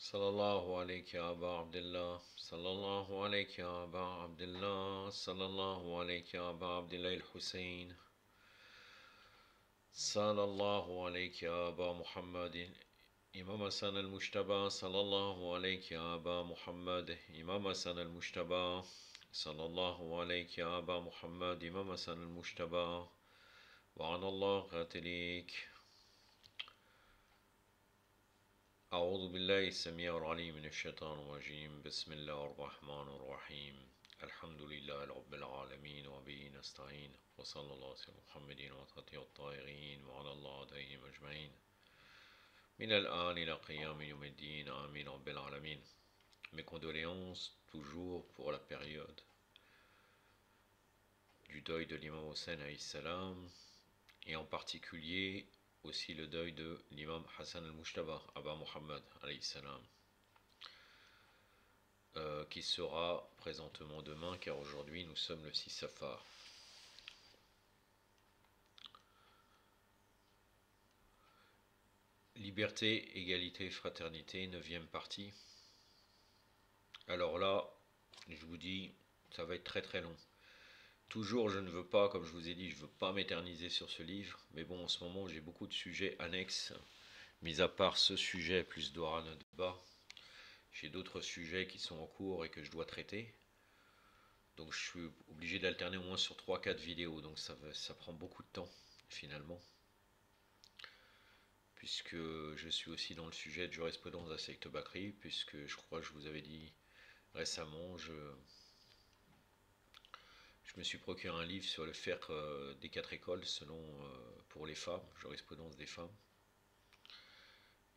صلى الله عليك يا أبا عبد الله صلى الله عليك يا أبا عبد الله صلى الله عليك يا أبا عبد الله الحسين صلى الله عليك يا أبا محمد إمام حسن المجتبى صلى الله عليك يا أبا محمد إمام حسن المجتبى صلى الله عليك يا أبا محمد إمام حسن المجتبى وعلى الله قاتليك. أعوذ بالله السميع العليم من الشيطان الرجيم. بسم الله الرحمن الرحيم. الحمد لله رب العالمين وبه نستعين وصلى الله على محمد وصحبه الطاهرين وعلى الله عليهم أجمعين من الآن إلى قيام يوم الدين آمين رب العالمين. Mes condoléances toujours pour la période du deuil de l'imam Hossein alayhi salam et en particulier aussi le deuil de l'imam Hassan al-Mujtaba, Abba Muhammad alayhi salam, qui sera présentement demain, car aujourd'hui nous sommes le 6 Safar. Liberté, égalité, fraternité, 9e partie. Alors là, je vous dis, ça va être très très long. Toujours, je ne veux pas, comme je vous ai dit, je ne veux pas m'éterniser sur ce livre, mais bon, en ce moment, j'ai beaucoup de sujets annexes, mis à part ce sujet plus Dora Notba. J'ai d'autres sujets qui sont en cours et que je dois traiter. Donc je suis obligé d'alterner au moins sur 3-4 vidéos, donc ça prend beaucoup de temps, finalement. Puisque je suis aussi dans le sujet de jurisprudence de la secte Bakri, puisque je crois que je vous avais dit récemment, je me suis procuré un livre sur le fiqh des 4 écoles pour les femmes, jurisprudence des femmes.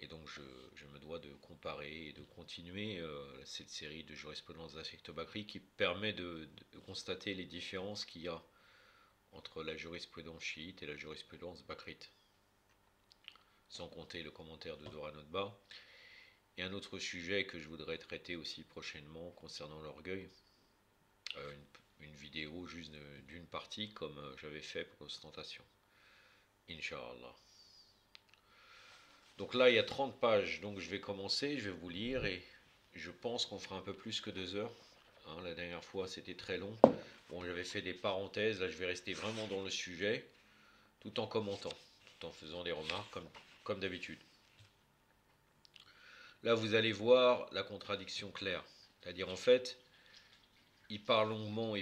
Et donc je me dois de comparer et de continuer cette série de jurisprudence de la secte Bakri qui permet de constater les différences qu'il y a entre la jurisprudence chiite et la jurisprudence bakrite. Sans compter le commentaire de Dora Notba. Et un autre sujet que je voudrais traiter aussi prochainement concernant l'orgueil, une vidéo juste d'une partie comme j'avais fait pour l'ostentation. Inch'Allah. Donc là il y a 30 pages, donc je vais commencer, je vais vous lire et je pense qu'on fera un peu plus que 2 heures. Hein, la dernière fois c'était très long. Bon, j'avais fait des parenthèses, là je vais rester vraiment dans le sujet tout en commentant, tout en faisant des remarques comme d'habitude. Là, vous allez voir la contradiction claire. C'est-à-dire, en fait, il parle longuement,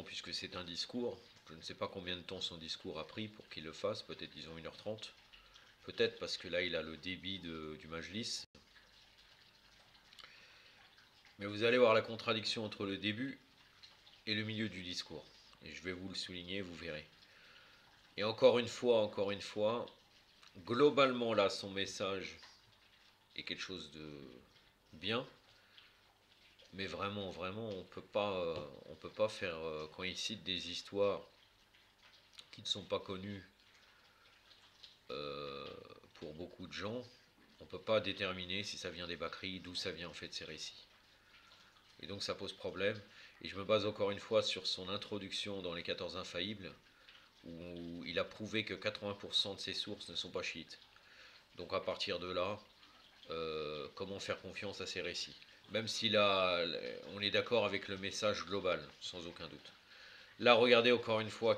puisque c'est un discours. Je ne sais pas combien de temps son discours a pris pour qu'il le fasse. Peut-être, disons, 1h30. Peut-être parce que là, il a le débit du Majlis. Mais vous allez voir la contradiction entre le début et le milieu du discours. Et je vais vous le souligner, vous verrez. Et encore une fois, globalement, là, son message est quelque chose de bien. Mais vraiment, on peut pas faire, quand il cite des histoires qui ne sont pas connues pour beaucoup de gens, on ne peut pas déterminer si ça vient des Bakri, d'où ça vient en fait ces récits. Et donc ça pose problème. Et je me base encore une fois sur son introduction dans les 14 infaillibles, où il a prouvé que 80% de ses sources ne sont pas chiites. Donc à partir de là, comment faire confiance à ces récits? Même si là, on est d'accord avec le message global, sans aucun doute. Là, regardez encore une fois,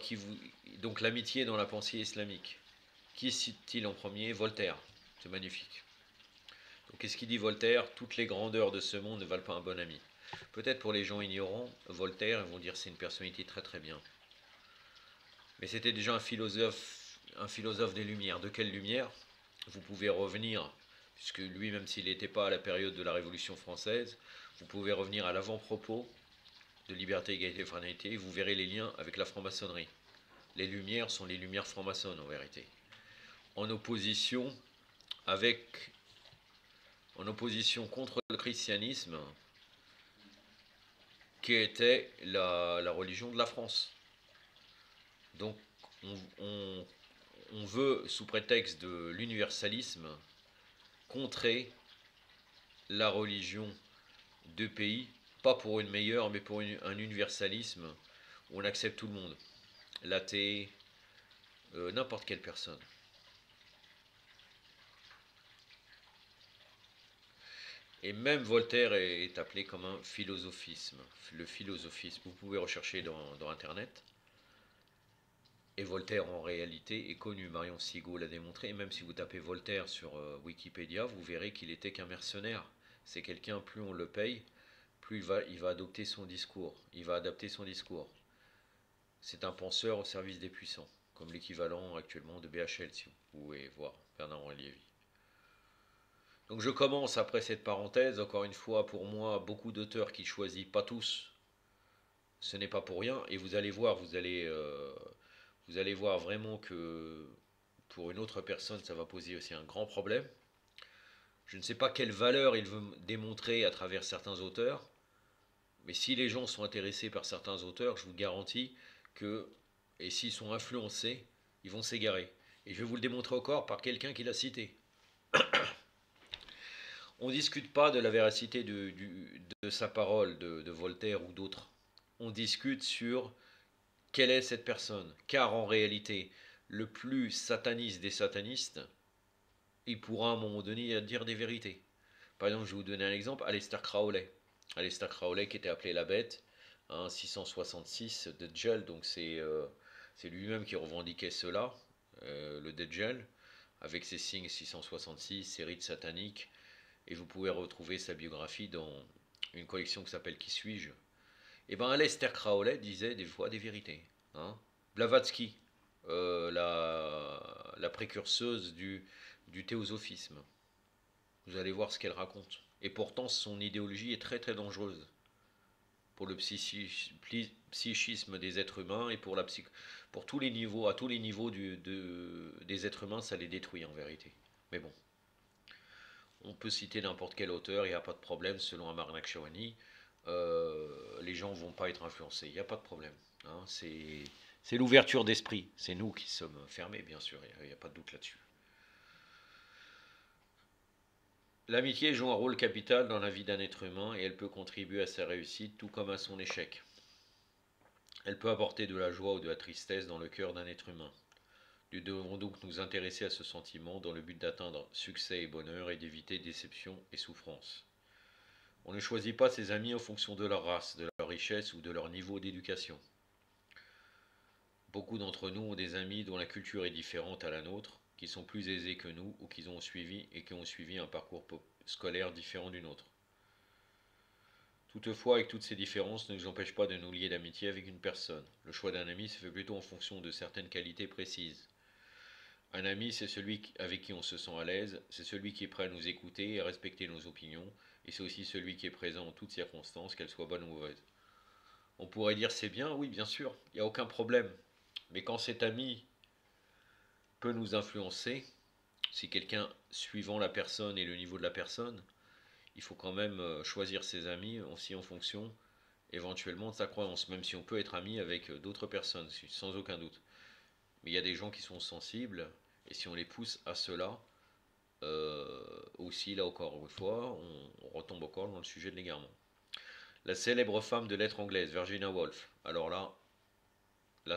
donc l'amitié dans la pensée islamique. Qui cite-t-il en premier? Voltaire. C'est magnifique. Donc qu'est-ce qu'il dit Voltaire? Toutes les grandeurs de ce monde ne valent pas un bon ami. Peut-être pour les gens ignorants, Voltaire, ils vont dire c'est une personnalité très très bien. Mais c'était déjà un philosophe des Lumières. De quelle lumière? Vous pouvez revenir, puisque lui, même s'il n'était pas à la période de la Révolution française, vous pouvez revenir à l'avant-propos de Liberté, Égalité, Fraternité, et vous verrez les liens avec la franc-maçonnerie. Les Lumières sont les Lumières franc-maçonnes, en vérité. En opposition contre le christianisme, qui était la religion de la France. Donc, on veut, sous prétexte de l'universalisme, contrer la religion de pays, pas pour une meilleure, mais pour un universalisme où on accepte tout le monde. L'athée, n'importe quelle personne. Et même Voltaire est appelé comme un philosophisme. Le philosophisme, vous pouvez rechercher dans Internet. Et Voltaire, en réalité, est connu. Marion Sigaud l'a démontré. Et même si vous tapez Voltaire sur Wikipédia, vous verrez qu'il était qu'un mercenaire. C'est quelqu'un, plus on le paye, plus il va adopter son discours. Il va adapter son discours. C'est un penseur au service des puissants, comme l'équivalent actuellement de BHL, si vous pouvez voir, Bernard-Henri Lévy. Donc je commence après cette parenthèse, encore une fois, pour moi, beaucoup d'auteurs qui choisissent, pas tous, ce n'est pas pour rien, et vous allez voir, vous allez voir vraiment que pour une autre personne, ça va poser aussi un grand problème. Je ne sais pas quelle valeur il veut démontrer à travers certains auteurs, mais si les gens sont intéressés par certains auteurs, je vous garantis que, et s'ils sont influencés, ils vont s'égarer. Et je vais vous le démontrer encore par quelqu'un qui l'a cité. On ne discute pas de la véracité de sa parole, de Voltaire ou d'autres. On discute sur quelle est cette personne. Car en réalité, le plus sataniste des satanistes, il pourra à un moment donné dire des vérités. Par exemple, je vais vous donner un exemple, Aleister Crowley. Aleister Crowley qui était appelé la bête, 666 de Djel, donc c'est lui-même qui revendiquait cela, le Djel, avec ses signes 666, ses rites sataniques, et vous pouvez retrouver sa biographie dans une collection qui s'appelle Qui suis-je. Et bien Aleister Crowley disait des fois des vérités. Blavatsky, la précurseuse du théosophisme. Vous allez voir ce qu'elle raconte. Et pourtant, son idéologie est très très dangereuse pour le psychisme des êtres humains et pour tous les niveaux, à tous les niveaux des êtres humains, ça les détruit en vérité. Mais bon, on peut citer n'importe quel auteur, il n'y a pas de problème, selon Amarnak Chawani, les gens ne vont pas être influencés, il n'y a pas de problème. C'est l'ouverture d'esprit, c'est nous qui sommes fermés, bien sûr, il n'y a pas de doute là-dessus. L'amitié joue un rôle capital dans la vie d'un être humain et elle peut contribuer à sa réussite tout comme à son échec. Elle peut apporter de la joie ou de la tristesse dans le cœur d'un être humain. Nous devons donc nous intéresser à ce sentiment dans le but d'atteindre succès et bonheur et d'éviter déception et souffrance. On ne choisit pas ses amis en fonction de leur race, de leur richesse ou de leur niveau d'éducation. Beaucoup d'entre nous ont des amis dont la culture est différente à la nôtre, qui sont plus aisés que nous ou qui ont suivi un parcours scolaire différent du nôtre. Toutefois, avec toutes ces différences, ne nous empêche pas de nous lier d'amitié avec une personne. Le choix d'un ami se fait plutôt en fonction de certaines qualités précises. Un ami, c'est celui avec qui on se sent à l'aise, c'est celui qui est prêt à nous écouter et à respecter nos opinions, et c'est aussi celui qui est présent en toutes circonstances, qu'elles soient bonnes ou mauvaises. On pourrait dire c'est bien, oui bien sûr, il n'y a aucun problème. Mais quand cet ami peut nous influencer, si quelqu'un, suivant la personne et le niveau de la personne, il faut quand même choisir ses amis aussi en fonction éventuellement de sa croyance, même si on peut être ami avec d'autres personnes, sans aucun doute. Mais il y a des gens qui sont sensibles, et si on les pousse à cela, aussi là encore une fois, on retombe encore dans le sujet de l'égarement. La célèbre femme de lettres anglaise, Virginia Woolf. Alors là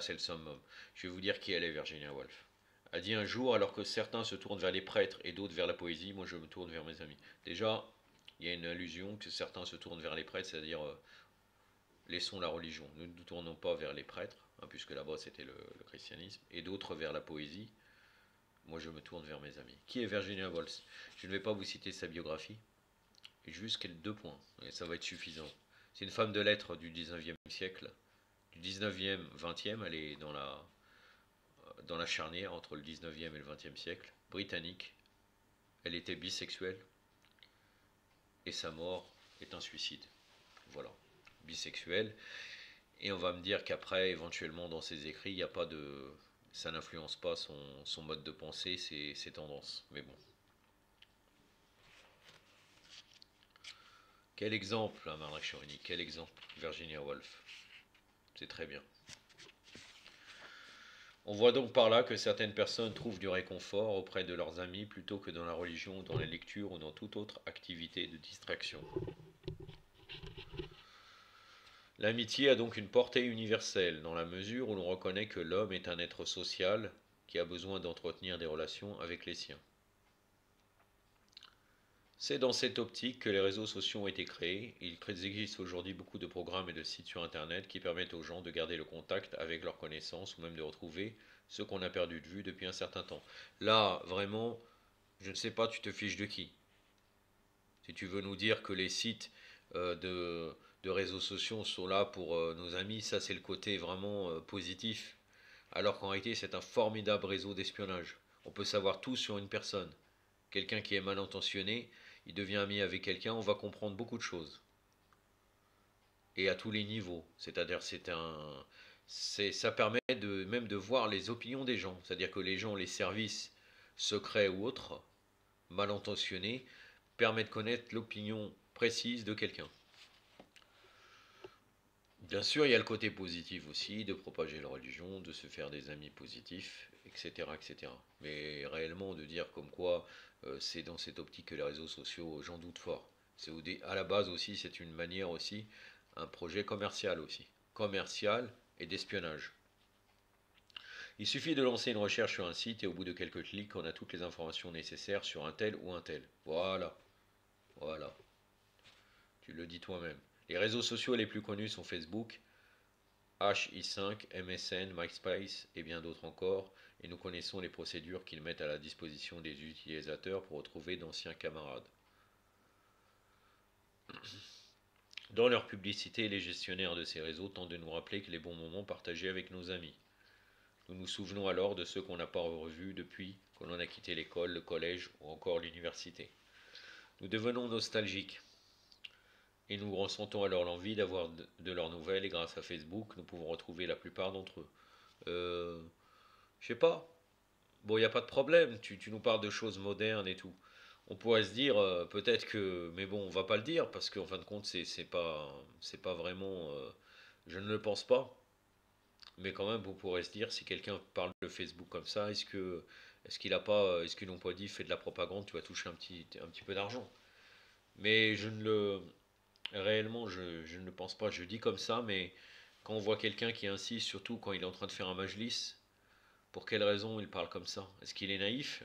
c'est le summum. Je vais vous dire qui elle est, Virginia Woolf. A dit un jour, alors que certains se tournent vers les prêtres et d'autres vers la poésie, moi je me tourne vers mes amis. Déjà, il y a une allusion que certains se tournent vers les prêtres, c'est-à-dire laissons la religion. Nous ne nous tournons pas vers les prêtres, puisque là-bas c'était le christianisme, et d'autres vers la poésie. Moi je me tourne vers mes amis. Qui est Virginia Woolf? Je ne vais pas vous citer sa biographie, juste deux points, et ça va être suffisant. C'est une femme de lettres du 19e siècle, du 19e, 20e, elle est dans la charnière entre le 19e et le 20e siècle, britannique. Elle était bisexuelle, et sa mort est un suicide. Voilà, bisexuelle. Et on va me dire qu'après, éventuellement, dans ses écrits, il n'y a pas de... ça n'influence pas son mode de pensée, ses tendances. Mais bon. Quel exemple, Marc Chaurini, quel exemple, Virginia Woolf. C'est très bien. On voit donc par là que certaines personnes trouvent du réconfort auprès de leurs amis plutôt que dans la religion, dans la lecture ou dans toute autre activité de distraction. L'amitié a donc une portée universelle, dans la mesure où l'on reconnaît que l'homme est un être social qui a besoin d'entretenir des relations avec les siens. C'est dans cette optique que les réseaux sociaux ont été créés. Il existe aujourd'hui beaucoup de programmes et de sites sur Internet qui permettent aux gens de garder le contact avec leurs connaissances ou même de retrouver ce qu'on a perdu de vue depuis un certain temps. Là, vraiment, je ne sais pas, tu te fiches de qui? Si tu veux nous dire que les sites de réseaux sociaux sont là pour nos amis, ça c'est le côté vraiment positif. Alors qu'en réalité, c'est un formidable réseau d'espionnage. On peut savoir tout sur une personne. Quelqu'un qui est mal intentionné, il devient ami avec quelqu'un, on va comprendre beaucoup de choses. Et à tous les niveaux. C'est-à-dire, ça permet même de voir les opinions des gens. C'est-à-dire que les gens, les services secrets ou autres, mal intentionnés, permettent de connaître l'opinion précise de quelqu'un. Bien sûr, il y a le côté positif aussi, de propager la religion, de se faire des amis positifs, etc. etc. Mais réellement, de dire comme quoi c'est dans cette optique que les réseaux sociaux, j'en doute fort. À la base aussi, c'est une manière aussi, un projet commercial aussi. Commercial et d'espionnage. Il suffit de lancer une recherche sur un site et au bout de quelques clics, on a toutes les informations nécessaires sur un tel ou un tel. Voilà, voilà. Tu le dis toi-même. Les réseaux sociaux les plus connus sont Facebook, HI5, MSN, MySpace et bien d'autres encore, et nous connaissons les procédures qu'ils mettent à la disposition des utilisateurs pour retrouver d'anciens camarades. Dans leur publicité, les gestionnaires de ces réseaux tentent de nous rappeler que les bons moments partagés avec nos amis. Nous nous souvenons alors de ceux qu'on n'a pas revus depuis qu'on en a quitté l'école, le collège ou encore l'université. Nous devenons nostalgiques et nous ressentons alors l'envie d'avoir de leurs nouvelles et grâce à Facebook, nous pouvons retrouver la plupart d'entre eux. Je sais pas. Bon, il n'y a pas de problème, tu nous parles de choses modernes et tout. On pourrait se dire peut-être que, mais bon, on va pas le dire parce qu'en fin de compte, c'est pas vraiment, je ne le pense pas. Mais quand même, vous pourrez se dire si quelqu'un parle de Facebook comme ça, est-ce qu'ils n'ont pas dit fait de la propagande, tu vas toucher un petit peu d'argent. Mais réellement, je ne le pense pas. Je dis comme ça, mais quand on voit quelqu'un qui insiste, surtout quand il est en train de faire un majlis, pour quelle raison il parle comme ça? Est-ce qu'il est naïf?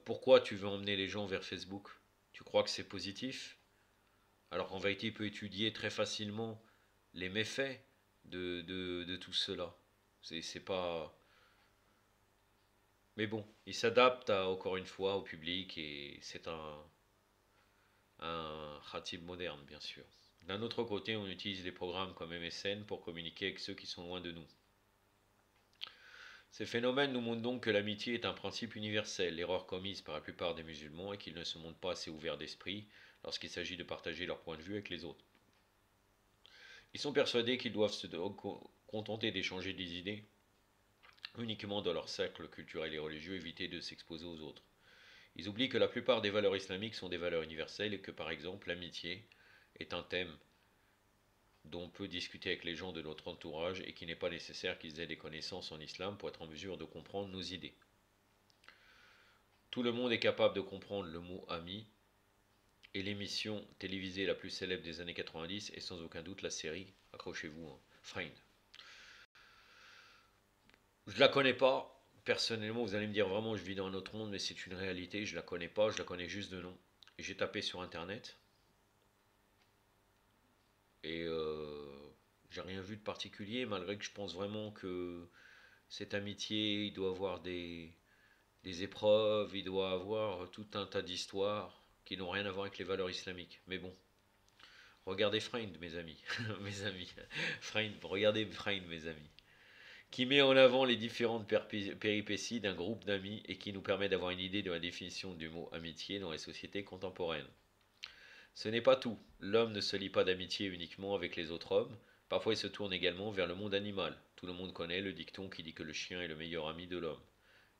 Pourquoi tu veux emmener les gens vers Facebook? Tu crois que c'est positif? Alors qu'en vérité, il peut étudier très facilement les méfaits de tout cela. C'est pas. Mais bon, il s'adapte encore une fois au public et c'est un khatib moderne, bien sûr. D'un autre côté, on utilise des programmes comme MSN pour communiquer avec ceux qui sont loin de nous. Ces phénomènes nous montrent donc que l'amitié est un principe universel, l'erreur commise par la plupart des musulmans est qu'ils ne se montrent pas assez ouverts d'esprit lorsqu'il s'agit de partager leur point de vue avec les autres. Ils sont persuadés qu'ils doivent se contenter d'échanger des idées uniquement dans leur cercle culturel et religieux, éviter de s'exposer aux autres. Ils oublient que la plupart des valeurs islamiques sont des valeurs universelles et que par exemple l'amitié est un thème dont on peut discuter avec les gens de notre entourage et qu'il n'est pas nécessaire qu'ils aient des connaissances en islam pour être en mesure de comprendre nos idées. Tout le monde est capable de comprendre le mot ami et l'émission télévisée la plus célèbre des années 90 est sans aucun doute la série, accrochez-vous, hein, Friend. Je la connais pas, personnellement vous allez me dire vraiment je vis dans un autre monde mais c'est une réalité, je la connais pas, je la connais juste de nom. Et j'ai tapé sur internet et j'ai rien vu de particulier malgré que je pense vraiment que cette amitié il doit avoir des épreuves, il doit avoir tout un tas d'histoires qui n'ont rien à voir avec les valeurs islamiques. Mais bon, regardez Friend, mes amis. Mes amis. Friend, regardez Friend, mes amis. Qui met en avant les différentes péripéties d'un groupe d'amis et qui nous permet d'avoir une idée de la définition du mot amitié dans les sociétés contemporaines. Ce n'est pas tout. L'homme ne se lie pas d'amitié uniquement avec les autres hommes. Parfois il se tourne également vers le monde animal. Tout le monde connaît le dicton qui dit que le chien est le meilleur ami de l'homme.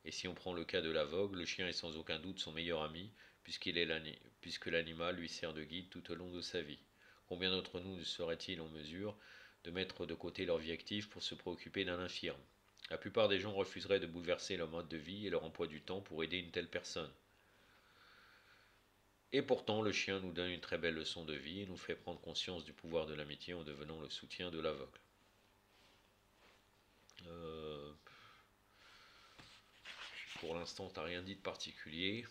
Et si on prend le cas de l'aveugle, le chien est sans aucun doute son meilleur ami, puisque l'animal lui sert de guide tout au long de sa vie. Combien d'entre nous seraient-ils en mesure de mettre de côté leur vie active pour se préoccuper d'un infirme? La plupart des gens refuseraient de bouleverser leur mode de vie et leur emploi du temps pour aider une telle personne. Et pourtant, le chien nous donne une très belle leçon de vie et nous fait prendre conscience du pouvoir de l'amitié en devenant le soutien de l'aveugle. Pour l'instant, t'as rien dit de particulier.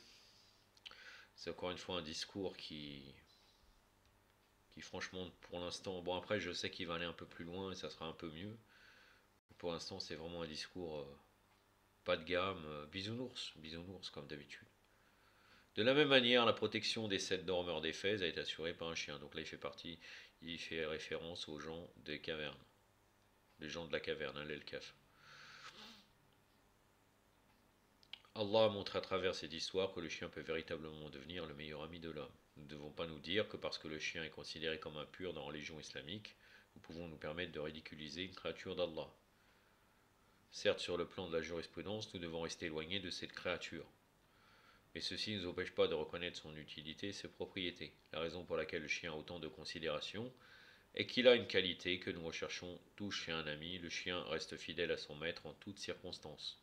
c'est encore une fois un discours qui franchement pour l'instant, bon après je sais qu'il va aller un peu plus loin et ça sera un peu mieux. Pour l'instant c'est vraiment un discours pas de gamme, bisounours, bisounours comme d'habitude. De la même manière, la protection des 7 dormeurs d'Éphèse a été assurée par un chien. Donc là il fait référence aux gens des cavernes, les gens de la caverne, hein, l'Elkaf. Allah a montré à travers cette histoire que le chien peut véritablement devenir le meilleur ami de l'homme. Nous ne devons pas nous dire que parce que le chien est considéré comme impur dans la religion islamique, nous pouvons nous permettre de ridiculiser une créature d'Allah. Certes, sur le plan de la jurisprudence, nous devons rester éloignés de cette créature. Mais ceci ne nous empêche pas de reconnaître son utilité et ses propriétés. La raison pour laquelle le chien a autant de considération est qu'il a une qualité que nous recherchons tous chez un ami. Le chien reste fidèle à son maître en toutes circonstances.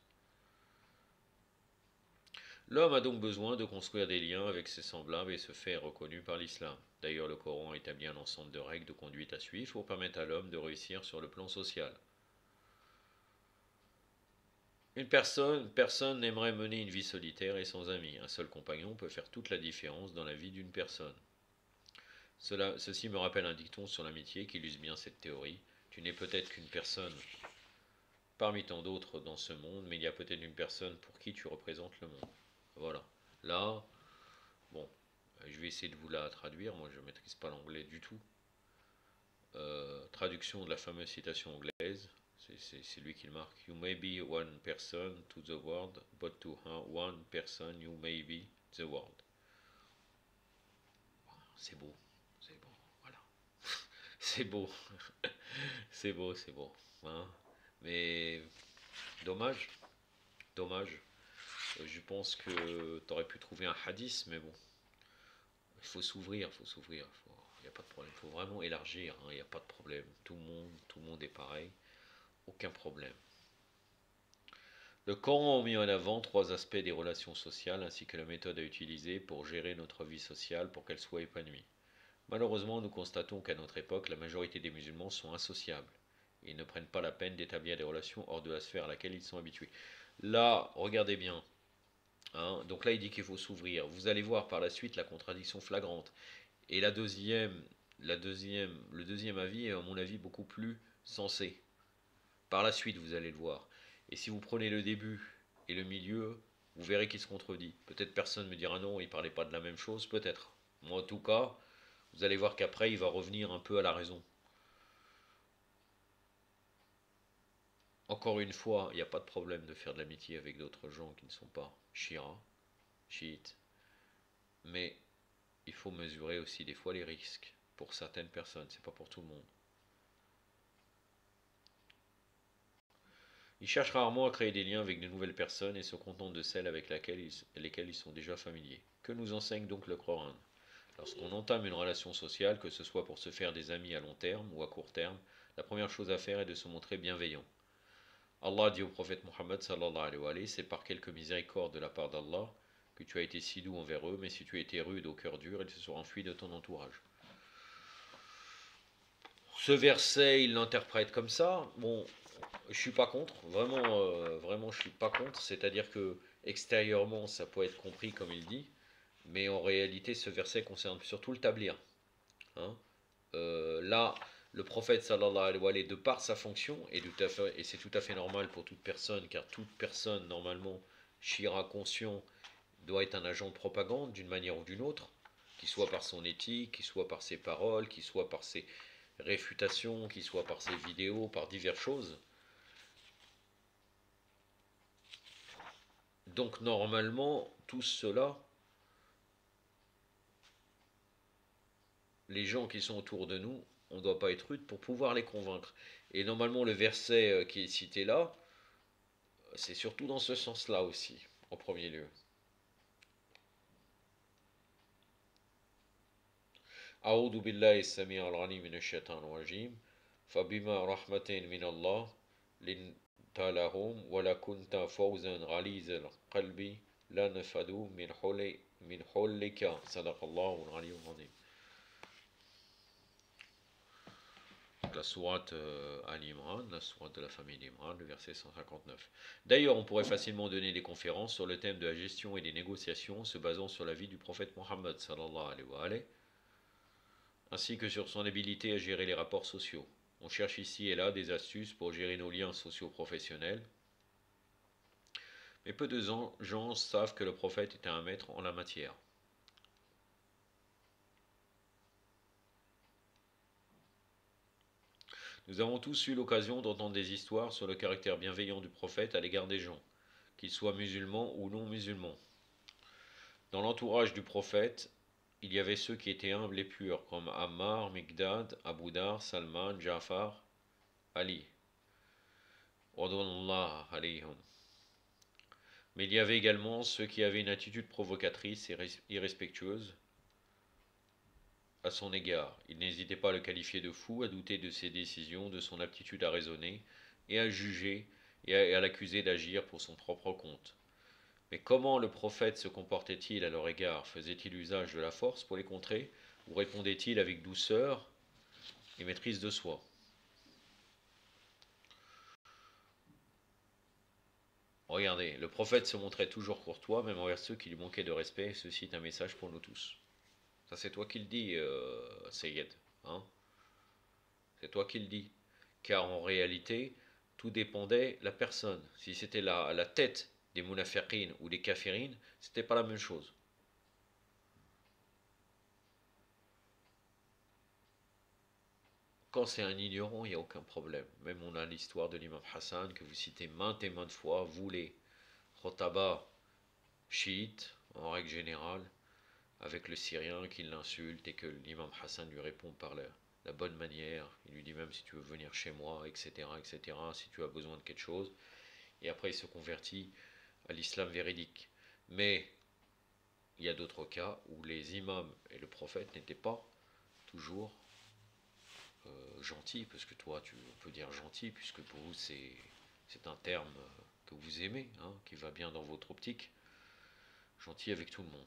L'homme a donc besoin de construire des liens avec ses semblables et se faire reconnu par l'islam. D'ailleurs, le Coran établit un ensemble de règles de conduite à suivre pour permettre à l'homme de réussir sur le plan social. Personne n'aimerait mener une vie solitaire et sans amis. Un seul compagnon peut faire toute la différence dans la vie d'une personne. Ceci me rappelle un dicton sur l'amitié qui illustre bien cette théorie. Tu n'es peut-être qu'une personne parmi tant d'autres dans ce monde, mais il y a peut-être une personne pour qui tu représentes le monde. Voilà. Là, bon, je vais essayer de vous la traduire. Moi, je ne maîtrise pas l'anglais du tout. Traduction de la fameuse citation anglaise. C'est lui qui le marque. You may be one person to the world, but to one person you may be the world. C'est beau. C'est beau. Voilà. C'est beau. C'est beau, c'est beau. Hein, mais dommage. Dommage. Je pense que tu aurais pu trouver un hadith, mais bon. Il faut s'ouvrir, il faut s'ouvrir. Il n'y a pas de problème. Il faut vraiment élargir. Il n'y a pas de problème. Tout le monde est pareil. Aucun problème. Le Coran a mis en avant 3 aspects des relations sociales ainsi que la méthode à utiliser pour gérer notre vie sociale pour qu'elle soit épanouie. Malheureusement, nous constatons qu'à notre époque, la majorité des musulmans sont insociables. Ils ne prennent pas la peine d'établir des relations hors de la sphère à laquelle ils sont habitués. Là, regardez bien. Hein, donc là, il dit qu'il faut s'ouvrir. Vous allez voir par la suite la contradiction flagrante. Et le deuxième avis est à mon avis beaucoup plus sensé. Par la suite, vous allez le voir. Et si vous prenez le début et le milieu, vous verrez qu'il se contredit. Peut-être personne me dira non, il ne parlait pas de la même chose, peut-être. Moi, en tout cas, vous allez voir qu'après, il va revenir un peu à la raison. Encore une fois, il n'y a pas de problème de faire de l'amitié avec d'autres gens qui ne sont pas chiites. Mais il faut mesurer aussi des fois les risques. Pour certaines personnes, c'est pas pour tout le monde. Ils cherchent rarement à créer des liens avec de nouvelles personnes et se contentent de celles avec lesquelles ils sont déjà familiers. Que nous enseigne donc le Coran? Lorsqu'on entame une relation sociale, que ce soit pour se faire des amis à long terme ou à court terme, la première chose à faire est de se montrer bienveillant. Allah dit au prophète Mohammed sallallahu alayhi wa sallam, c'est par quelque miséricorde de la part d'Allah que tu as été si doux envers eux, mais si tu as été rude au cœur dur, ils se seront enfuis de ton entourage. Ce verset, il l'interprète comme ça. Bon, je suis pas contre, vraiment, je suis pas contre. C'est-à-dire que extérieurement, ça peut être compris comme il dit, mais en réalité, ce verset concerne surtout le tablir. Hein. Là, le prophète sallallahu alayhi wa sallam, de par sa fonction, et c'est tout à fait normal pour toute personne, car toute personne, normalement, shira conscient, doit être un agent de propagande d'une manière ou d'une autre, qu'il soit par son éthique, qu'il soit par ses paroles, qu'il soit par ses réfutations, qu'il soit par ses vidéos, par diverses choses. Donc normalement, tout cela, les gens qui sont autour de nous, on ne doit pas être rude pour pouvoir les convaincre. Et normalement, le verset qui est cité là, c'est surtout dans ce sens-là aussi, en premier lieu. أعوذ بالله السميع العليم من الشيطان الرجيم فبما رحمة من الله لنت لهم ولكنت فوزا غليظ القلب لانفضوا من حولك صدق الله العلي العظيم. la sourate Al-Imran, la sourate de la famille d'Imran, le verset 159. D'ailleurs, on pourrait facilement donner des conférences sur le thème de la gestion et des négociations se basant sur la vie du prophète Mohammed sallallahu alayhi wa alayhi, ainsi que sur son habilité à gérer les rapports sociaux. On cherche ici et là des astuces pour gérer nos liens socio-professionnels, mais peu de gens savent que le prophète était un maître en la matière. Nous avons tous eu l'occasion d'entendre des histoires sur le caractère bienveillant du prophète à l'égard des gens, qu'ils soient musulmans ou non musulmans. Dans l'entourage du prophète, il y avait ceux qui étaient humbles et purs, comme Ammar, Mikdad, Abu Dar, Salman, Jafar, Ali. Radwanullah alayhim. Mais il y avait également ceux qui avaient une attitude provocatrice et irrespectueuse à son égard. Il n'hésitait pas à le qualifier de fou, à douter de ses décisions, de son aptitude à raisonner, et à juger, et à l'accuser d'agir pour son propre compte. Mais comment le prophète se comportait-il à leur égard? Faisait-il usage de la force pour les contrer, ou répondait-il avec douceur et maîtrise de soi? Regardez, le prophète se montrait toujours courtois, même envers ceux qui lui manquaient de respect, et ceci est un message pour nous tous. Ça c'est toi qui le dis, Seyed. Hein, c'est toi qui le dis. Car en réalité, tout dépendait de la personne. Si c'était la tête des munafiqines ou des kafirines, c'était pas la même chose. Quand c'est un ignorant, il n'y a aucun problème. Même on a l'histoire de l'imam Hassan que vous citez maintes et maintes fois, vous les Khotaba chiites, en règle générale, avec le Syrien qui l'insulte et que l'imam Hassan lui répond par la bonne manière. Il lui dit même si tu veux venir chez moi, etc., etc., si tu as besoin de quelque chose. Et après il se convertit à l'islam véridique. Mais il y a d'autres cas où les imams et le prophète n'étaient pas toujours gentils, parce que toi tu peux dire gentil, puisque pour vous c'est un terme que vous aimez, hein, qui va bien dans votre optique, gentil avec tout le monde.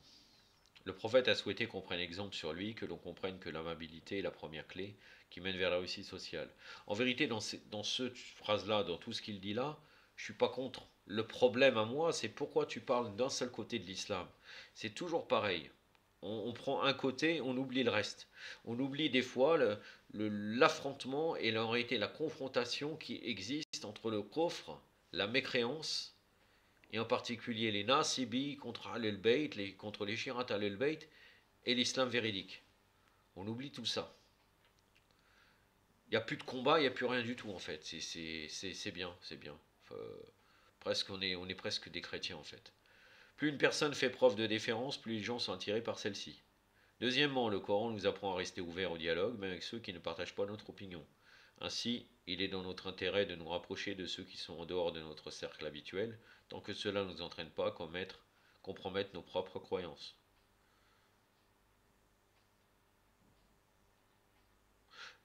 Le prophète a souhaité qu'on prenne exemple sur lui, que l'on comprenne que l'amabilité est la première clé qui mène vers la réussite sociale. En vérité, dans cette phrase-là, dans tout ce qu'il dit là, je ne suis pas contre. Le problème à moi, c'est pourquoi tu parles d'un seul côté de l'islam. C'est toujours pareil. On prend un côté, on oublie le reste. On oublie des fois l'affrontement et en réalité la confrontation qui existe entre le coffre, la mécréance, et en particulier les Nasibi contre Al-Bayt, contre les Shirat Al-Bayt et l'islam véridique. On oublie tout ça. Il n'y a plus de combat, il n'y a plus rien du tout en fait. C'est bien, c'est bien. Presque on est presque des chrétiens en fait. Plus une personne fait preuve de déférence, plus les gens sont attirés par celle-ci. Deuxièmement, le Coran nous apprend à rester ouverts au dialogue, même avec ceux qui ne partagent pas notre opinion. Ainsi, il est dans notre intérêt de nous rapprocher de ceux qui sont en dehors de notre cercle habituel, tant que cela ne nous entraîne pas à compromettre nos propres croyances.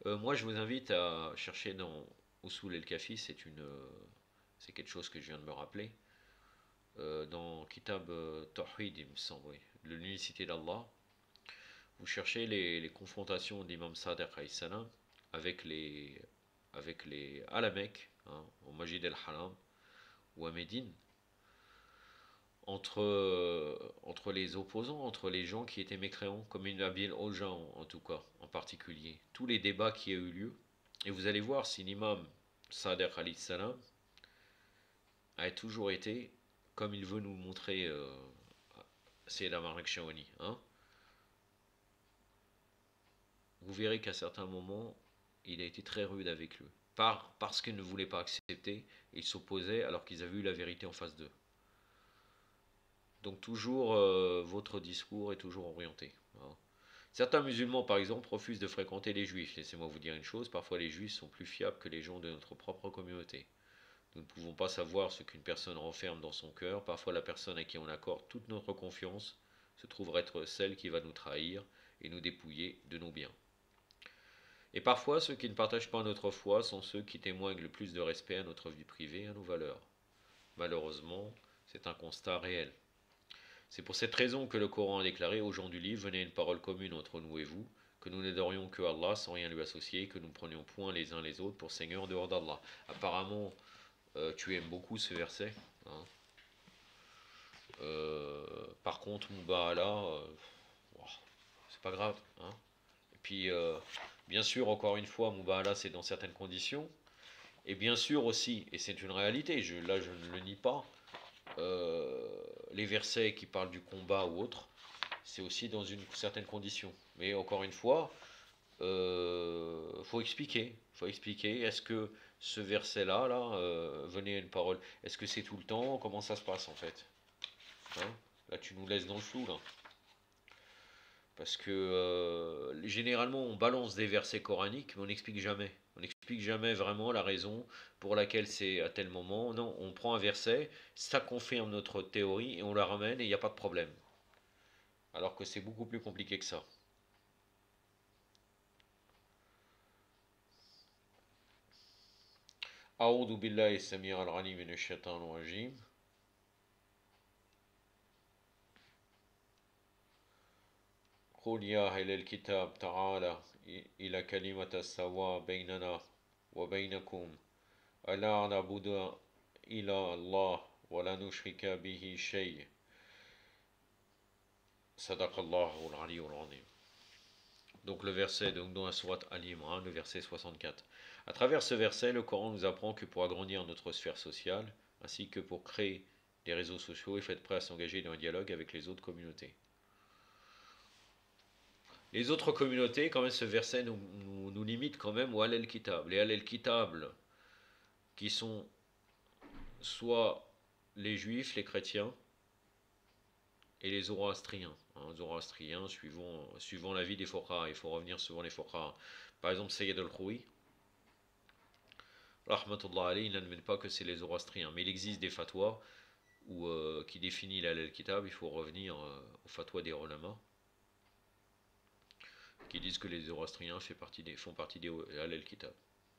Moi, je vous invite à chercher dans Usul el-Kafi, c'est quelque chose que je viens de me rappeler, dans Kitab Tawhid, il me semble, oui, l'unicité d'Allah. Vous cherchez les confrontations d'Imam Sadiq salam avec les à la Mecque, hein, au Majid el-Haram ou à Médine, entre les opposants, entre les gens qui étaient mécréants, comme Ibn Abil Oja en tout cas, en particulier. Tous les débats qui ont eu lieu. Et vous allez voir si l'imam Sadiq salam a toujours été, comme il veut nous montrer Sayyid Marek Shawani, hein. Vous verrez qu'à certains moments, il a été très rude avec lui. Parce qu'il ne voulait pas accepter, il s'opposait alors qu'ils avaient eu la vérité en face d'eux. Donc toujours, votre discours est toujours orienté. Hein. Certains musulmans, par exemple, refusent de fréquenter les juifs. Laissez-moi vous dire une chose, parfois les juifs sont plus fiables que les gens de notre propre communauté. Nous ne pouvons pas savoir ce qu'une personne renferme dans son cœur. Parfois la personne à qui on accorde toute notre confiance se trouve être celle qui va nous trahir et nous dépouiller de nos biens. Et parfois, ceux qui ne partagent pas notre foi sont ceux qui témoignent le plus de respect à notre vie privée et à nos valeurs. Malheureusement, c'est un constat réel. C'est pour cette raison que le Coran a déclaré aux gens du livre, venez une parole commune entre nous et vous, que nous n'adorions que Allah sans rien lui associer, que nous ne prenions point les uns les autres pour seigneurs dehors d'Allah. Apparemment, tu aimes beaucoup ce verset. Hein. Par contre, Mubahala, c'est pas grave. Hein. Et puis, bien sûr, encore une fois, Mubahala, c'est dans certaines conditions. Et bien sûr aussi, et c'est une réalité, là je ne le nie pas, les versets qui parlent du combat ou autre, c'est aussi dans une certaine condition. Mais encore une fois, faut expliquer. Faut expliquer. Est-ce que ce verset-là, venez à une parole, est-ce que c'est tout le temps? Comment ça se passe en fait? Hein. Là, tu nous laisses dans le flou là. Parce que généralement, on balance des versets coraniques, mais on n'explique jamais. On n'explique jamais vraiment la raison pour laquelle c'est à tel moment. Non, on prend un verset, ça confirme notre théorie et on la ramène et il n'y a pas de problème. Alors que c'est beaucoup plus compliqué que ça. أعوذ بالله السميع العليم من الشيطان الرجيم قل يا أهل الكتاب تعالى إلى كلمة سواء بيننا وبينكم ألا نعبد إلا الله ولا نشرك به شيء صدق الله العلي العظيم. Donc le verset donc dans la sourate Ali Imran, le verset 64. À travers ce verset, le Coran nous apprend que pour agrandir notre sphère sociale, ainsi que pour créer des réseaux sociaux, il faut être prêt à s'engager dans un dialogue avec les autres communautés. Les autres communautés, quand même, ce verset nous limite quand même au Halal Kitab. Les Halal Kitab, qui sont soit les juifs, les chrétiens, et les zoroastriens. Zoroastriens suivant l'avis des Fokhara. Il faut revenir souvent les Fokhara. Par exemple, Sayyid al-Khoui, rahmatullah alayhi, il n'admet pas que c'est les zoroastriens. Mais il existe des fatwas qui définissent l'Halal Kitab. Il faut revenir aux fatwas des ulama, qui disent que les zoroastriens font partie des Halal Kitab.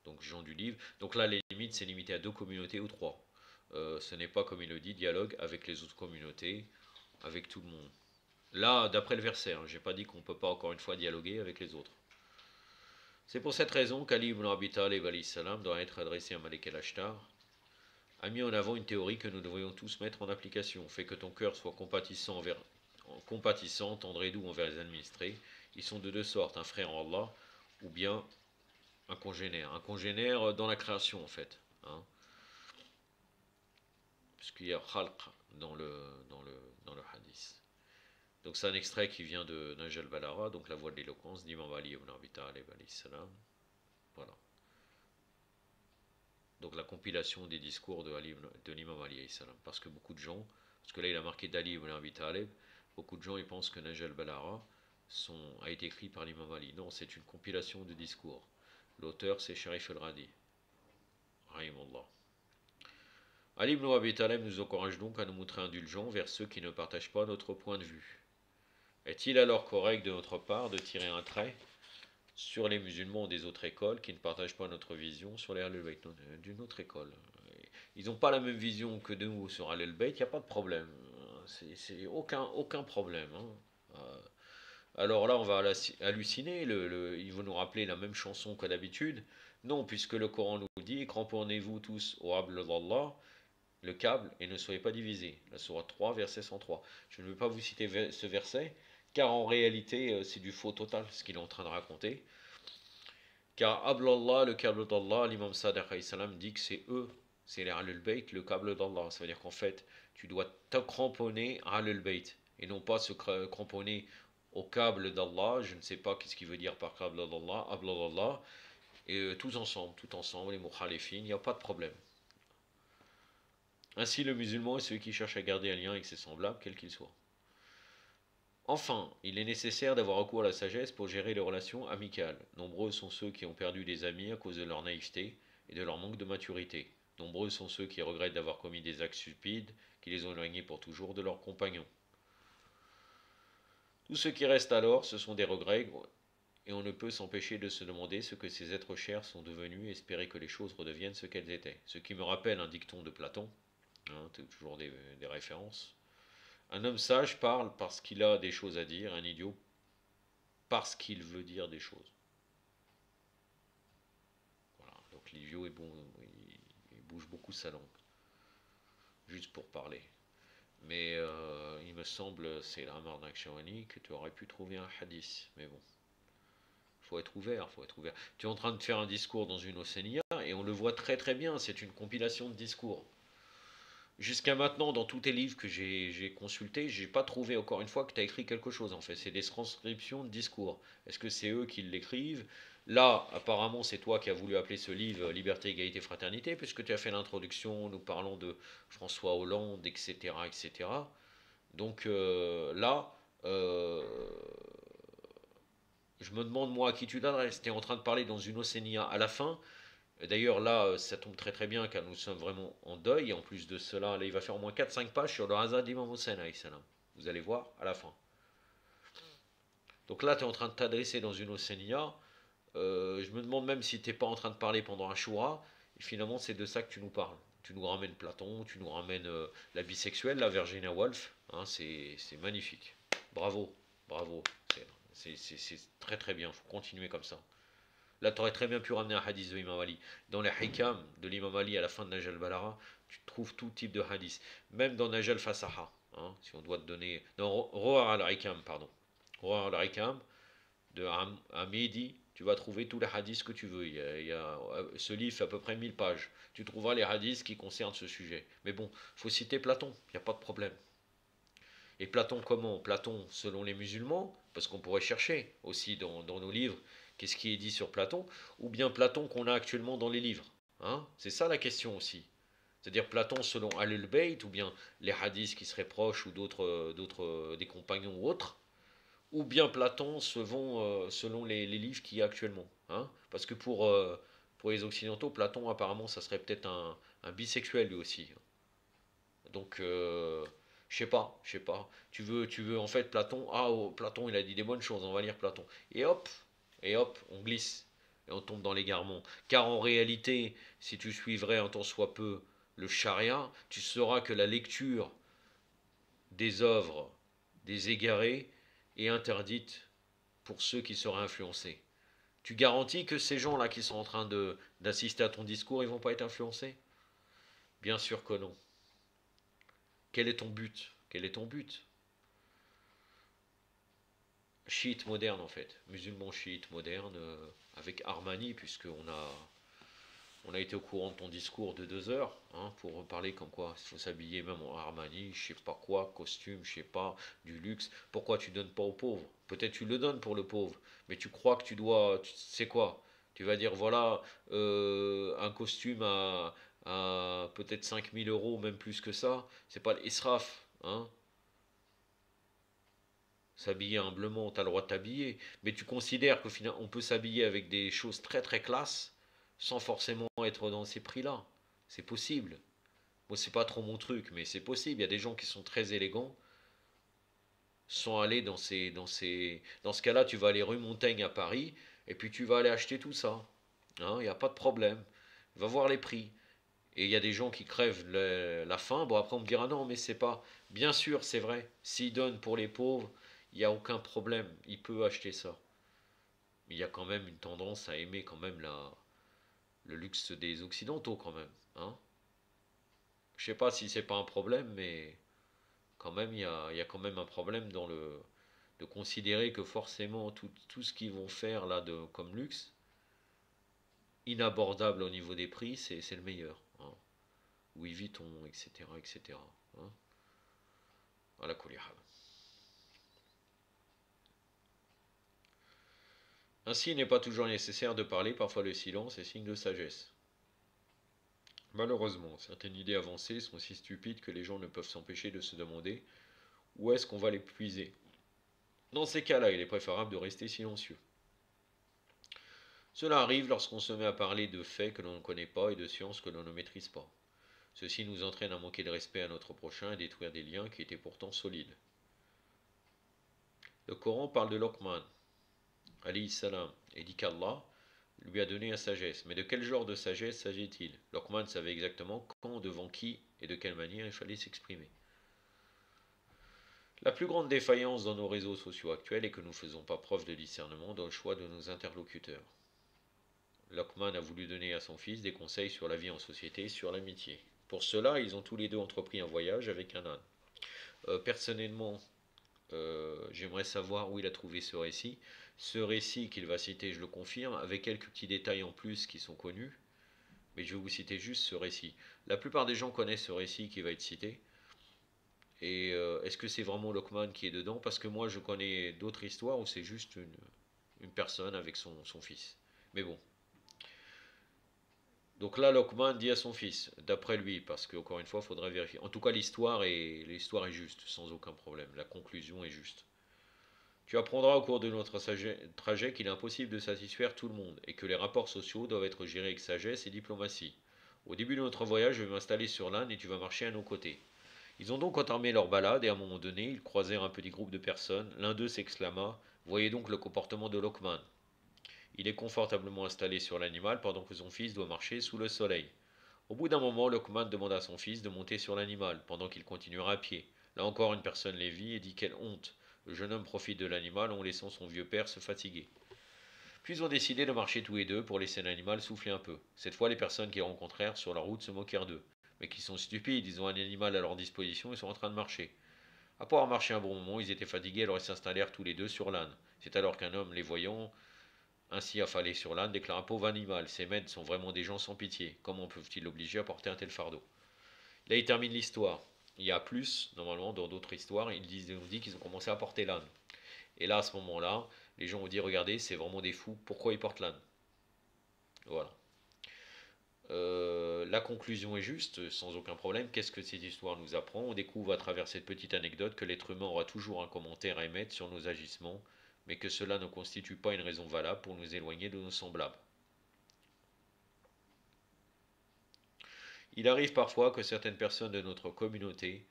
Donc, gens du livre. Donc là, les limites, c'est limité à 2 communautés ou 3. Ce n'est pas, comme il le dit, dialogue avec les autres communautés, avec tout le monde. Là, d'après le verset, je n'ai pas dit qu'on ne peut pas encore une fois dialoguer avec les autres. C'est pour cette raison qu'Ali ibn Abi Talib doit être adressé à Malik el-Ashtar, a mis en avant une théorie que nous devrions tous mettre en application. Fait que ton cœur soit compatissant, tendre et doux envers les administrés. Ils sont de 2 sortes, un frère en Allah ou bien un congénère. Un congénère dans la création en fait. Hein. Puisqu'il y a khalq dans le hadith. Donc c'est un extrait qui vient de Nahj al-Balagha, donc la voix de l'éloquence d'Imam Ali ibn Abi Talib alayhi salam. Voilà. Donc la compilation des discours de l'imam Ali alayhi salam. Parce que beaucoup de gens, parce que là il a marqué d'Ali ibn Abi Talib, beaucoup de gens ils pensent que Nahj al-Balagha a été écrit par l'imam Ali. Non, c'est une compilation de discours. L'auteur c'est Sharif al-Radi. Rahimullah. Ali ibn Abi Talib nous encourage donc à nous montrer indulgents vers ceux qui ne partagent pas notre point de vue. Est-il alors correct de notre part de tirer un trait sur les musulmans des autres écoles qui ne partagent pas notre vision sur les Ahlul Bayt d'une autre école? Ils n'ont pas la même vision que nous sur Ahlul Bayt, il n'y a pas de problème. C'est aucun problème. Hein. Alors là, on va halluciner, ils vont nous rappeler la même chanson que d'habitude. Non, puisque le Coran nous dit, cramponnez-vous tous au habl d'Allah, le câble, et ne soyez pas divisés. La sourate 3, verset 103. Je ne vais pas vous citer ce verset, car en réalité, c'est du faux total ce qu'il est en train de raconter. Car Ablallah, le câble d'Allah, l'imam Sadiq dit que c'est eux, c'est les Ahlul Bayt, le câble d'Allah. Ça veut dire qu'en fait, tu dois te cramponner à Ahlul Bayt, et non pas se cramponner au câble d'Allah. Je ne sais pas qu'est-ce qu'il veut dire par câble d'Allah, Ablallah, et tout ensemble, les mukhalifin, il n'y a pas de problème. Ainsi, le musulman est celui qui cherche à garder un lien avec ses semblables, quel qu'il soit. Enfin, il est nécessaire d'avoir recours à la sagesse pour gérer les relations amicales. Nombreux sont ceux qui ont perdu des amis à cause de leur naïveté et de leur manque de maturité. Nombreux sont ceux qui regrettent d'avoir commis des actes stupides qui les ont éloignés pour toujours de leurs compagnons. Tout ce qui reste alors, ce sont des regrets, et on ne peut s'empêcher de se demander ce que ces êtres chers sont devenus et espérer que les choses redeviennent ce qu'elles étaient. Ce qui me rappelle un dicton de Platon, toujours des références. Un homme sage parle parce qu'il a des choses à dire, un idiot parce qu'il veut dire des choses. Voilà. Donc l'idiot est bon, il bouge beaucoup sa langue, juste pour parler. Mais il me semble, c'est la Amar Nakshawani, que tu aurais pu trouver un hadith. Mais bon, faut être ouvert, faut être ouvert. Tu es en train de faire un discours dans une Océania, et on le voit très très bien, c'est une compilation de discours. Jusqu'à maintenant, dans tous tes livres que j'ai consultés, j'ai pas trouvé encore une fois que tu as écrit quelque chose en fait. C'est des transcriptions de discours. Est-ce que c'est eux qui l'écrivent? Là, apparemment, c'est toi qui as voulu appeler ce livre Liberté, Égalité, Fraternité, puisque tu as fait l'introduction, nous parlons de François Hollande, etc. etc. Donc là, euh, je me demande moi à qui tu t'adresses. Tu es en train de parler dans une Océania à la fin. D'ailleurs, là, ça tombe très très bien car nous sommes vraiment en deuil. Et en plus de cela, là, il va faire au moins 4-5 pages sur le Hazard d'Imam Hussein. Vous allez voir à la fin. Donc là, tu es en train de t'adresser dans une Océania. Je me demande même si tu n'es pas en train de parler pendant un Shura. Et finalement, c'est de ça que tu nous parles. Tu nous ramènes Platon, tu nous ramènes la bisexuelle, la Virginia Woolf. Hein, c'est magnifique. Bravo, bravo. C'est très très bien. Il faut continuer comme ça. Là, tu aurais très bien pu ramener un hadith de l'imam Ali. Dans les hikam de l'imam Ali à la fin de Najal Balara, tu trouves tout type de hadith. Même dans Najal Fasaha, hein, si on doit te donner. Dans Roar al-Hikam, pardon. Roar al-Hikam de Hamidi, tu vas trouver tous les hadiths que tu veux. Ce livre fait à peu près 1000 pages. Tu trouveras les hadiths qui concernent ce sujet. Mais bon, il faut citer Platon, il n'y a pas de problème. Et Platon comment? Platon selon les musulmans, parce qu'on pourrait chercher aussi dans nos livres qu'est-ce qui est dit sur Platon, ou bien Platon qu'on a actuellement dans les livres. Hein, c'est ça la question aussi. C'est-à-dire Platon selon Al-Bayt, ou bien les hadiths qui seraient proches, ou d'autres des compagnons ou autres, ou bien Platon selon les livres qu'il y a actuellement. Hein, parce que pour les Occidentaux, Platon apparemment ça serait peut-être un bisexuel lui aussi. Donc, je sais pas. Tu veux en fait Platon. Ah, oh, Platon, il a dit des bonnes choses. On va lire Platon. Et hop, on glisse et on tombe dans l'égarement. Car en réalité, si tu suivrais un tant soit peu le charia, tu sauras que la lecture des œuvres des égarés est interdite pour ceux qui seraient influencés. Tu garantis que ces gens-là qui sont en train d'assister à ton discours, ils vont pas être influencés? Bien sûr que non. Quel est ton but? Quel est ton but? Chiite moderne en fait, musulman chiite moderne, avec Armani, puisqu'on a été au courant de ton discours de 2 heures, hein, pour parler comme quoi il faut s'habiller même en Armani, je sais pas quoi, costume, je sais pas, du luxe. Pourquoi tu donnes pas aux pauvres? Peut-être tu le donnes pour le pauvre, mais tu crois que tu dois, sais quoi? Tu vas dire voilà, un costume à peut-être 5000 euros, même plus que ça, c'est pas l'israf, hein? S'habiller humblement, tu as le droit de t'habiller, mais tu considères qu'au final, on peut s'habiller avec des choses très très classes sans forcément être dans ces prix-là. C'est possible. Moi, c'est pas trop mon truc, mais c'est possible. Il y a des gens qui sont très élégants, sans aller dans ce cas-là, tu vas aller rue Montaigne à Paris, et puis tu vas aller acheter tout ça. Hein, il n'y a pas de problème. Va voir les prix. Et il y a des gens qui crèvent la faim. Bon, après, on me dira non, mais c'est pas. Bien sûr, c'est vrai. S'il donne pour les pauvres, il n'y a aucun problème. Il peut acheter ça. Mais il y a quand même une tendance à aimer quand même le luxe des Occidentaux, quand même. Hein, je sais pas si c'est pas un problème, mais quand même, il y a quand même un problème de considérer que forcément tout ce qu'ils vont faire là comme luxe, inabordable au niveau des prix, c'est le meilleur. Hein. Louis Vuitton, etc. etc. Hein. À la Kulihal. Ainsi, il n'est pas toujours nécessaire de parler, parfois le silence est signe de sagesse. Malheureusement, certaines idées avancées sont si stupides que les gens ne peuvent s'empêcher de se demander où est-ce qu'on va les puiser. Dans ces cas-là, il est préférable de rester silencieux. Cela arrive lorsqu'on se met à parler de faits que l'on ne connaît pas et de sciences que l'on ne maîtrise pas. Ceci nous entraîne à manquer de respect à notre prochain et détruire des liens qui étaient pourtant solides. Le Coran parle de Luqman, alayhi salam, et dit qu'Allah lui a donné la sagesse. Mais de quel genre de sagesse s'agit-il? Luqman savait exactement quand, devant qui et de quelle manière il fallait s'exprimer. La plus grande défaillance dans nos réseaux sociaux actuels est que nous ne faisons pas preuve de discernement dans le choix de nos interlocuteurs. Lockman a voulu donner à son fils des conseils sur la vie en société et sur l'amitié. Pour cela, ils ont tous les deux entrepris un voyage avec un âne. Personnellement, j'aimerais savoir où il a trouvé ce récit. Ce récit qu'il va citer, je le confirme, avec quelques petits détails en plus qui sont connus, mais je vais vous citer juste ce récit. La plupart des gens connaissent ce récit qui va être cité. Et est-ce que c'est vraiment Lockman qui est dedans? Parce que moi, je connais d'autres histoires où c'est juste une personne avec son fils. Mais bon. Donc là, Lockman dit à son fils, d'après lui, parce qu'encore une fois, il faudrait vérifier. En tout cas, l'histoire est juste, sans aucun problème. La conclusion est juste. Tu apprendras au cours de notre trajet qu'il est impossible de satisfaire tout le monde et que les rapports sociaux doivent être gérés avec sagesse et diplomatie. Au début de notre voyage, je vais m'installer sur l'âne et tu vas marcher à nos côtés. Ils ont donc entamé leur balade et à un moment donné, ils croisèrent un petit groupe de personnes. L'un d'eux s'exclama: Voyez donc le comportement de Lockman. Il est confortablement installé sur l'animal pendant que son fils doit marcher sous le soleil. Au bout d'un moment, Lockman demanda à son fils de monter sur l'animal, pendant qu'il continuera à pied. Là encore, une personne les vit et dit: Quelle honte! Le jeune homme profite de l'animal en laissant son vieux père se fatiguer. Puis ils ont décidé de marcher tous les deux pour laisser l'animal souffler un peu. Cette fois, les personnes qu'ils rencontrèrent sur la route se moquèrent d'eux. Mais qu'ils sont stupides, ils ont un animal à leur disposition et sont en train de marcher. Après avoir marché un bon moment, ils étaient fatigués, alors ils s'installèrent tous les deux sur l'âne. C'est alors qu'un homme, les voyant ainsi affalés sur l'âne, déclara: Pauvre animal, ces maîtres sont vraiment des gens sans pitié. Comment peuvent-ils l'obliger à porter un tel fardeau? Là, il termine l'histoire. Il y a plus, normalement, dans d'autres histoires, on dit qu'ils ont commencé à porter l'âne. Et là, à ce moment-là, les gens ont dit: Regardez, c'est vraiment des fous, pourquoi ils portent l'âne? Voilà. La conclusion est juste, sans aucun problème. Qu'est-ce que cette histoire nous apprend? On découvre à travers cette petite anecdote que l'être humain aura toujours un commentaire à émettre sur nos agissements, mais que cela ne constitue pas une raison valable pour nous éloigner de nos semblables. Il arrive parfois que certaines personnes de notre communauté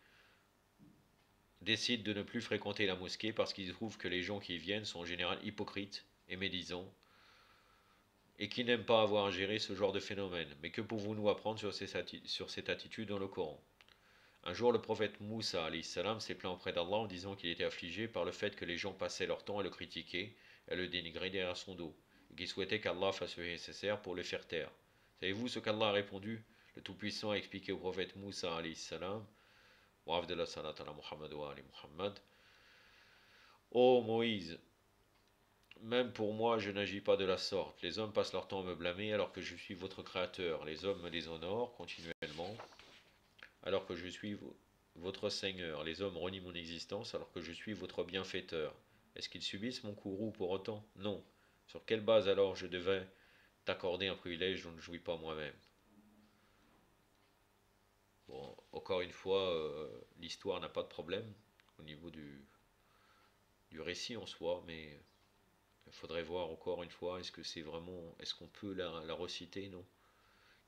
décident de ne plus fréquenter la mosquée parce qu'ils trouvent que les gens qui y viennent sont en général hypocrites et médisants et qui n'aiment pas avoir à gérer ce genre de phénomène. Mais que pouvons-nous apprendre sur cette attitude dans le Coran? Un jour, le prophète Moussa salam s'est plaint auprès d'Allah en disant qu'il était affligé par le fait que les gens passaient leur temps à le critiquer et à le dénigrer derrière son dos, et qu'il souhaitait qu'Allah fasse le nécessaire pour le faire taire. Savez-vous ce qu'Allah a répondu? Le Tout-Puissant a expliqué au prophète Moussa salam: Wa afdala salat ala Muhammad wa ali Muhammad. Ô Moïse, même pour moi, je n'agis pas de la sorte. Les hommes passent leur temps à me blâmer alors que je suis votre créateur. Les hommes me déshonorent continuellement alors que je suis votre Seigneur. Les hommes renient mon existence alors que je suis votre bienfaiteur. Est-ce qu'ils subissent mon courroux pour autant? Non. Sur quelle base alors je devais t'accorder un privilège dont je ne jouis pas moi-même? Bon, encore une fois, l'histoire n'a pas de problème au niveau du récit en soi, mais il faudrait voir encore une fois, est-ce qu'on peut la reciter? Non.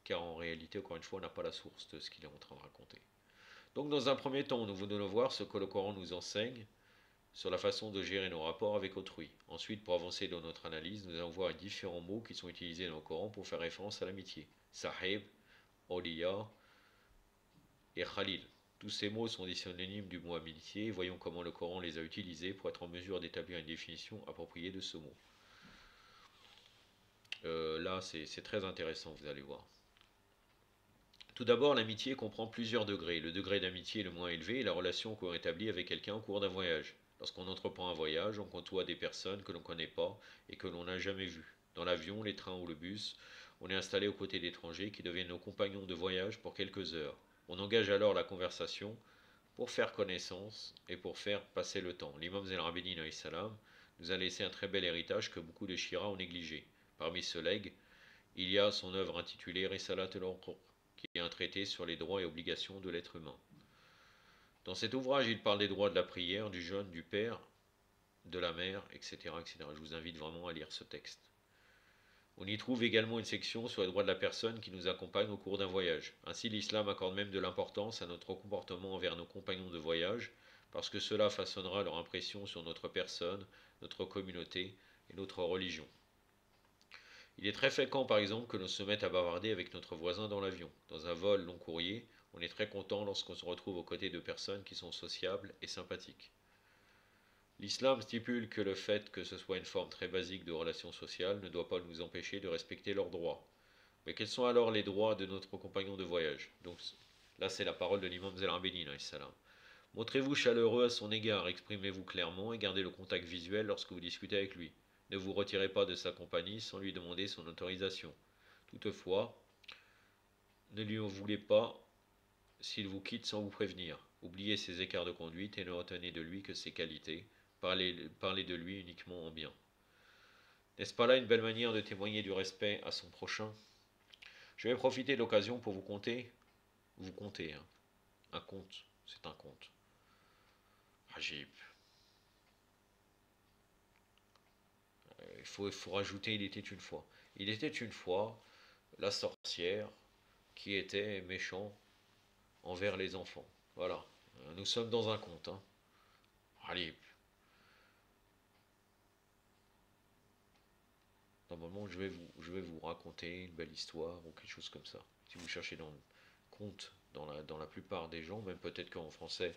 Car en réalité, encore une fois, on n'a pas la source de ce qu'il est en train de raconter. Donc dans un premier temps, nous venons voir ce que le Coran nous enseigne sur la façon de gérer nos rapports avec autrui. Ensuite, pour avancer dans notre analyse, nous allons voir différents mots qui sont utilisés dans le Coran pour faire référence à l'amitié. Sahib, Awliya et Khalil. Tous ces mots sont des synonymes du mot amitié. Voyons comment le Coran les a utilisés pour être en mesure d'établir une définition appropriée de ce mot. Là, c'est très intéressant, vous allez voir. Tout d'abord, l'amitié comprend plusieurs degrés. Le degré d'amitié le moins élevé est la relation qu'on établit avec quelqu'un au cours d'un voyage. Lorsqu'on entreprend un voyage, on côtoie des personnes que l'on ne connaît pas et que l'on n'a jamais vues. Dans l'avion, les trains ou le bus, on est installé aux côtés d'étrangers qui deviennent nos compagnons de voyage pour quelques heures. On engage alors la conversation pour faire connaissance et pour faire passer le temps. L'imam Zain al-Abidin nous a laissé un très bel héritage que beaucoup de Shira ont négligé. Parmi ce legs, il y a son œuvre intitulée Risalat al-Uqur, qui est un traité sur les droits et obligations de l'être humain. Dans cet ouvrage, il parle des droits de la prière, du jeûne, du père, de la mère, etc., etc. Je vous invite vraiment à lire ce texte. On y trouve également une section sur les droits de la personne qui nous accompagne au cours d'un voyage. Ainsi, l'islam accorde même de l'importance à notre comportement envers nos compagnons de voyage, parce que cela façonnera leur impression sur notre personne, notre communauté et notre religion. Il est très fréquent, par exemple, que l'on se mette à bavarder avec notre voisin dans l'avion. Dans un vol long courrier, on est très content lorsqu'on se retrouve aux côtés de personnes qui sont sociables et sympathiques. L'islam stipule que le fait que ce soit une forme très basique de relation sociale ne doit pas nous empêcher de respecter leurs droits. Mais quels sont alors les droits de notre compagnon de voyage? Donc là, c'est la parole de l'imam Zell Abidine. Montrez-vous chaleureux à son égard, exprimez-vous clairement et gardez le contact visuel lorsque vous discutez avec lui. Ne vous retirez pas de sa compagnie sans lui demander son autorisation. Toutefois, ne lui en voulez pas s'il vous quitte sans vous prévenir. Oubliez ses écarts de conduite et ne retenez de lui que ses qualités. Parlez de lui uniquement en bien. N'est-ce pas là une belle manière de témoigner du respect à son prochain? Je vais profiter de l'occasion pour vous compter, hein. Un conte, c'est un conte. Ajib. Il faut rajouter il était une fois. Il était une fois la sorcière qui était méchant envers les enfants. Voilà. Nous sommes dans un conte, hein. Ajib. Normalement, je vais vous raconter une belle histoire ou quelque chose comme ça. Si vous cherchez dans le conte, dans la plupart des gens, même peut-être qu'en français,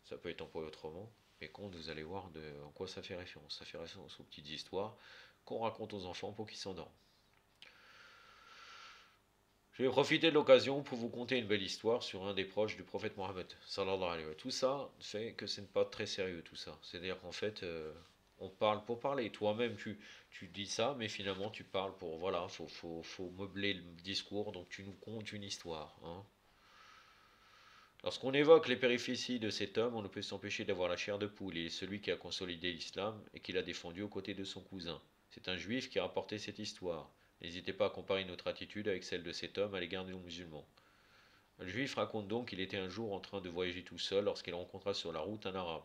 ça peut être employé autrement, mais conte, vous allez voir en quoi ça fait référence. Ça fait référence aux petites histoires qu'on raconte aux enfants pour qu'ils s'endorment. Je vais profiter de l'occasion pour vous conter une belle histoire sur un des proches du prophète Mohammed. Tout ça fait que ce n'est pas très sérieux, tout ça. C'est-à-dire qu'en fait, on parle pour parler. Toi-même, tu dis ça, mais finalement, tu parles pour. Voilà, faut meubler le discours, donc tu nous contes une histoire, hein. Lorsqu'on évoque les péripéties de cet homme, on ne peut s'empêcher d'avoir la chair de poule. Il est celui qui a consolidé l'islam et qui l'a défendu aux côtés de son cousin. C'est un juif qui a rapporté cette histoire. N'hésitez pas à comparer notre attitude avec celle de cet homme à l'égard des musulmans. Le juif raconte donc qu'il était un jour en train de voyager tout seul lorsqu'il rencontra sur la route un arabe.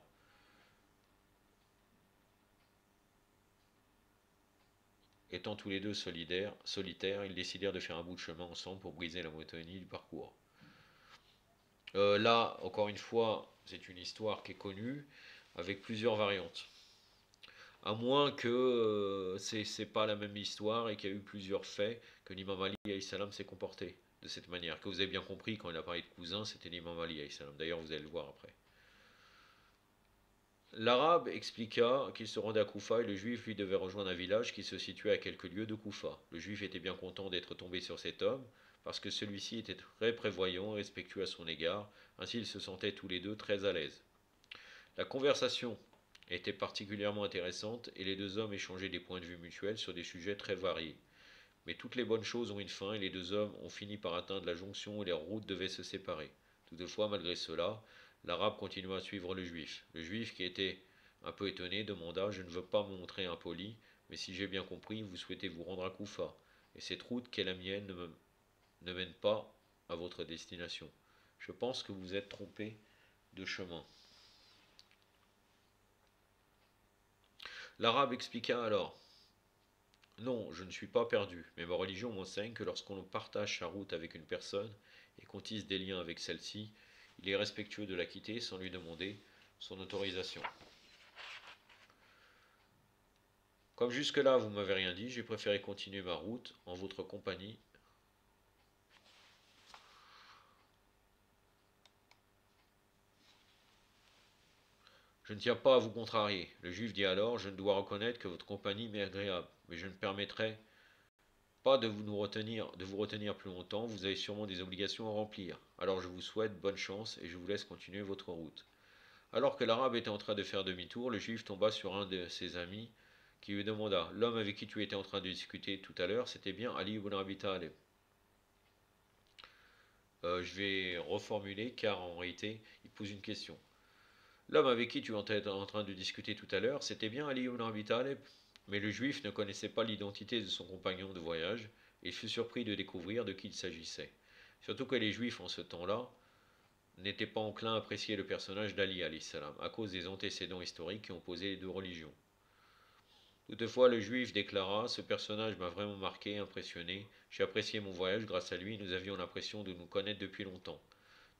Étant tous les deux solitaires, ils décidèrent de faire un bout de chemin ensemble pour briser la monotonie du parcours. Là, encore une fois, c'est une histoire qui est connue, avec plusieurs variantes. À moins que c'est pas la même histoire et qu'il y a eu plusieurs faits que l'imam Ali alayhi salam s'est comporté de cette manière. Que vous avez bien compris, quand il a parlé de cousin, c'était l'imam Ali alayhi salam. D'ailleurs, vous allez le voir après. L'arabe expliqua qu'il se rendait à Koufa et le juif lui devait rejoindre un village qui se situait à quelques lieues de Koufa. Le juif était bien content d'être tombé sur cet homme parce que celui-ci était très prévoyant et respectueux à son égard, ainsi ils se sentaient tous les deux très à l'aise. La conversation était particulièrement intéressante et les deux hommes échangeaient des points de vue mutuels sur des sujets très variés. Mais toutes les bonnes choses ont une fin et les deux hommes ont fini par atteindre la jonction où leurs routes devaient se séparer. Toutefois, malgré cela, l'arabe continua à suivre le juif. Le juif, qui était un peu étonné, demanda: Je ne veux pas me montrer impoli, mais si j'ai bien compris, vous souhaitez vous rendre à Koufa, et cette route qui est la mienne ne mène pas à votre destination. Je pense que vous êtes trompé de chemin. L'arabe expliqua alors: Non, je ne suis pas perdu, mais ma religion m'enseigne que lorsqu'on partage sa route avec une personne et qu'on tisse des liens avec celle-ci, il est respectueux de la quitter sans lui demander son autorisation. Comme jusque-là vous m'avez rien dit, j'ai préféré continuer ma route en votre compagnie. Je ne tiens pas à vous contrarier. Le juif dit alors: Je ne dois reconnaître que votre compagnie m'est agréable, mais je ne permettrai pas de vous retenir plus longtemps, vous avez sûrement des obligations à remplir. Alors je vous souhaite bonne chance et je vous laisse continuer votre route. Alors que l'arabe était en train de faire demi-tour, le juif tomba sur un de ses amis qui lui demanda: L'homme avec qui tu étais en train de discuter tout à l'heure, c'était bien Ali ibn Abi Talib? Je vais reformuler car en réalité, il pose une question. L'homme avec qui tu étais en train de discuter tout à l'heure, c'était bien Ali ibn Abi Talib? Mais le juif ne connaissait pas l'identité de son compagnon de voyage et fut surpris de découvrir de qui il s'agissait. Surtout que les juifs en ce temps-là n'étaient pas enclins à apprécier le personnage d'Ali alayhi salam à cause des antécédents historiques qui opposaient les deux religions. Toutefois, le juif déclara: Ce personnage m'a vraiment marqué, impressionné. J'ai apprécié mon voyage, grâce à lui, nous avions l'impression de nous connaître depuis longtemps.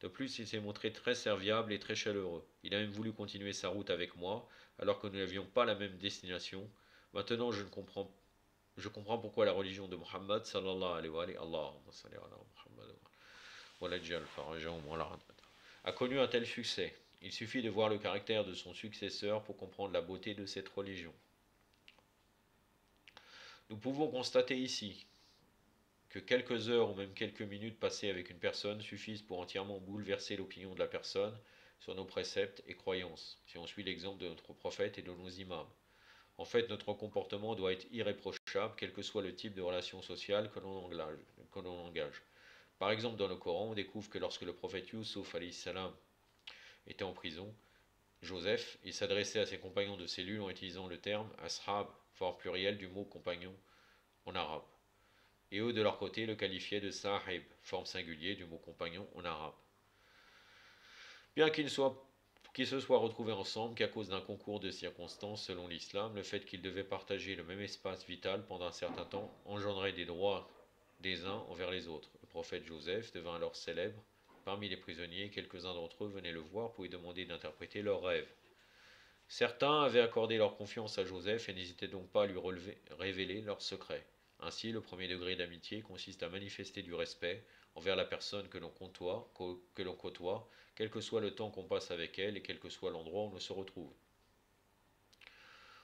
De plus, il s'est montré très serviable et très chaleureux. Il a même voulu continuer sa route avec moi, alors que nous n'avions pas la même destination. Maintenant, je comprends pourquoi la religion de Muhammad sallallahu alayhi wa Allahumma salli ala Muhammad wa la jal faraja wa la a connu un tel succès. Il suffit de voir le caractère de son successeur pour comprendre la beauté de cette religion. Nous pouvons constater ici que quelques heures ou même quelques minutes passées avec une personne suffisent pour entièrement bouleverser l'opinion de la personne sur nos préceptes et croyances, si on suit l'exemple de notre prophète et de nos imams. En fait, notre comportement doit être irréprochable, quel que soit le type de relation sociale que l'on engage. Par exemple, dans le Coran, on découvre que lorsque le prophète Youssouf salam était en prison, Joseph, il s'adressait à ses compagnons de cellule en utilisant le terme ashab, forme pluriel du mot compagnon en arabe. Et eux, de leur côté, le qualifiaient de sahib, forme singulier du mot compagnon en arabe. Bien qu'ils se soient retrouvés ensemble qu'à cause d'un concours de circonstances selon l'islam, le fait qu'ils devaient partager le même espace vital pendant un certain temps engendrait des droits des uns envers les autres. Le prophète Joseph devint alors célèbre. Parmi les prisonniers, quelques-uns d'entre eux venaient le voir pour lui demander d'interpréter leurs rêves. Certains avaient accordé leur confiance à Joseph et n'hésitaient donc pas à lui révéler leurs secrets. Ainsi, le premier degré d'amitié consiste à manifester du respect envers la personne que l'on côtoie, quel que soit le temps qu'on passe avec elle et quel que soit l'endroit où on se retrouve.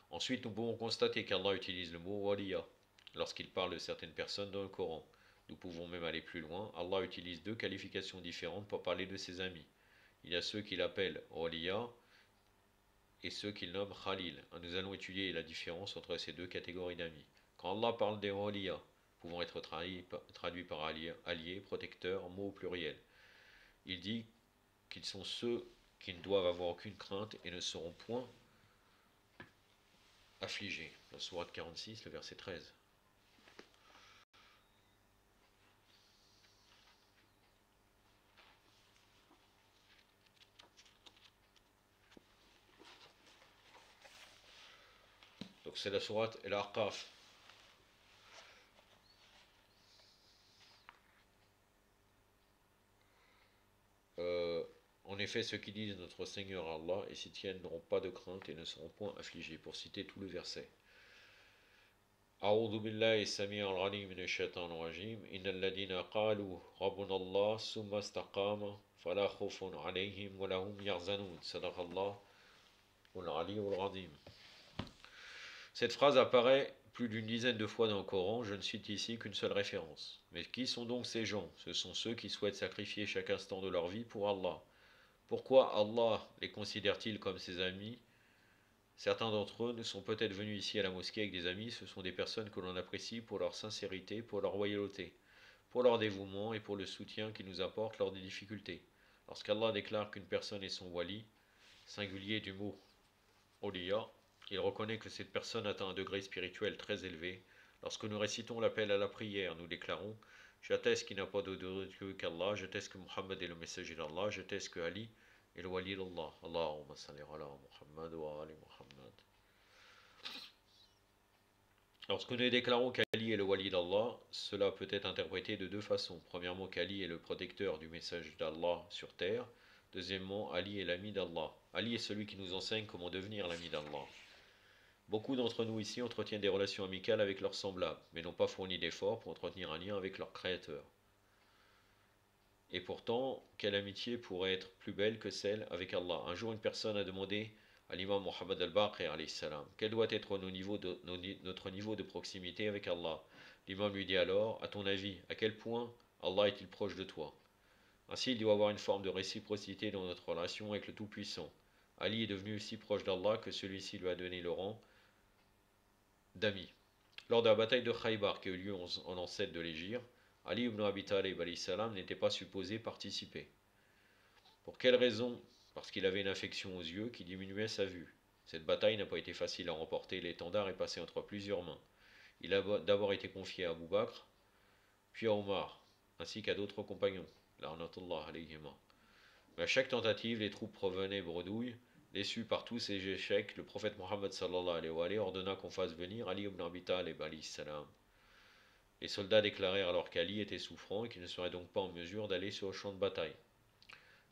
Ensuite, nous pouvons constater qu'Allah utilise le mot waliya lorsqu'il parle de certaines personnes dans le Coran. Nous pouvons même aller plus loin. Allah utilise deux qualifications différentes pour parler de ses amis. Il y a ceux qu'il appelle waliya et ceux qu'il nomme Khalil. Nous allons étudier la différence entre ces deux catégories d'amis. Quand Allah parle des waliya, pouvant être traduits par alliés, protecteurs, mots au pluriel, il dit qu'ils sont ceux qui ne doivent avoir aucune crainte et ne seront point affligés. La sourate 46, le verset 13. Donc c'est la sourate El-Arqaf. En effet, ceux qui disent notre Seigneur Allah et s'y tiennent n'auront pas de crainte et ne seront point affligés, pour citer tout le verset. أعوذ بالله السميع العليم من الشيطان الرجيم إن الذين قالوا ربنا الله ثم استقاموا فلا خوف عليهم ولا هم يحزنون صدق الله العلي العظيم. Cette phrase apparaît plus d'une dizaine de fois dans le Coran, je ne cite ici qu'une seule référence. Mais qui sont donc ces gens? Ce sont ceux qui souhaitent sacrifier chaque instant de leur vie pour Allah. Pourquoi Allah les considère-t-il comme ses amis? Certains d'entre eux sont peut-être venus ici à la mosquée avec des amis, ce sont des personnes que l'on apprécie pour leur sincérité, pour leur loyauté, pour leur dévouement et pour le soutien qu'ils nous apportent lors des difficultés. Lorsqu'Allah déclare qu'une personne est son wali, singulier du mot awliya, il reconnaît que cette personne atteint un degré spirituel très élevé. Lorsque nous récitons l'appel à la prière, nous déclarons « J'atteste qu'il n'y a pas d'autre Dieu qu'Allah, j'atteste que Muhammad est le messager d'Allah, j'atteste que Ali est le wali d'Allah. Allahumma salli ala Muhammad wa ali Muhammad. » Lorsque nous déclarons qu'Ali est le wali d'Allah, cela peut être interprété de deux façons. Premièrement, qu'Ali est le protecteur du message d'Allah sur terre. Deuxièmement, Ali est l'ami d'Allah. Ali est celui qui nous enseigne comment devenir l'ami d'Allah. Beaucoup d'entre nous ici entretiennent des relations amicales avec leurs semblables, mais n'ont pas fourni d'efforts pour entretenir un lien avec leur Créateur. Et pourtant, quelle amitié pourrait être plus belle que celle avec Allah? Un jour, une personne a demandé à l'imam Muhammad al-Baqir, quel doit être notre niveau de proximité avec Allah? L'imam lui dit alors, à ton avis, à quel point Allah est-il proche de toi? Ainsi, il doit y avoir une forme de réciprocité dans notre relation avec le Tout-Puissant. Ali est devenu aussi proche d'Allah que celui-ci lui a donné le rang d'ami. Lors de la bataille de Khaybar qui a eu lieu en ancêtre de l'Hégire, Ali ibn Abi Talib n'était pas supposé participer. Pour quelle raison? Parce qu'il avait une infection aux yeux qui diminuait sa vue. Cette bataille n'a pas été facile à remporter, l'étendard est passé entre plusieurs mains. Il a d'abord été confié à Abu Bakr, puis à Omar, ainsi qu'à d'autres compagnons. Mais à chaque tentative, les troupes provenaient bredouilles. Déçu par tous ces échecs, le prophète Mohammed sallallahu alayhi wa ordonna qu'on fasse venir Ali ibn Abi Talib alayhi salam. Les soldats déclarèrent alors qu'Ali était souffrant et qu'il ne serait donc pas en mesure d'aller sur le champ de bataille.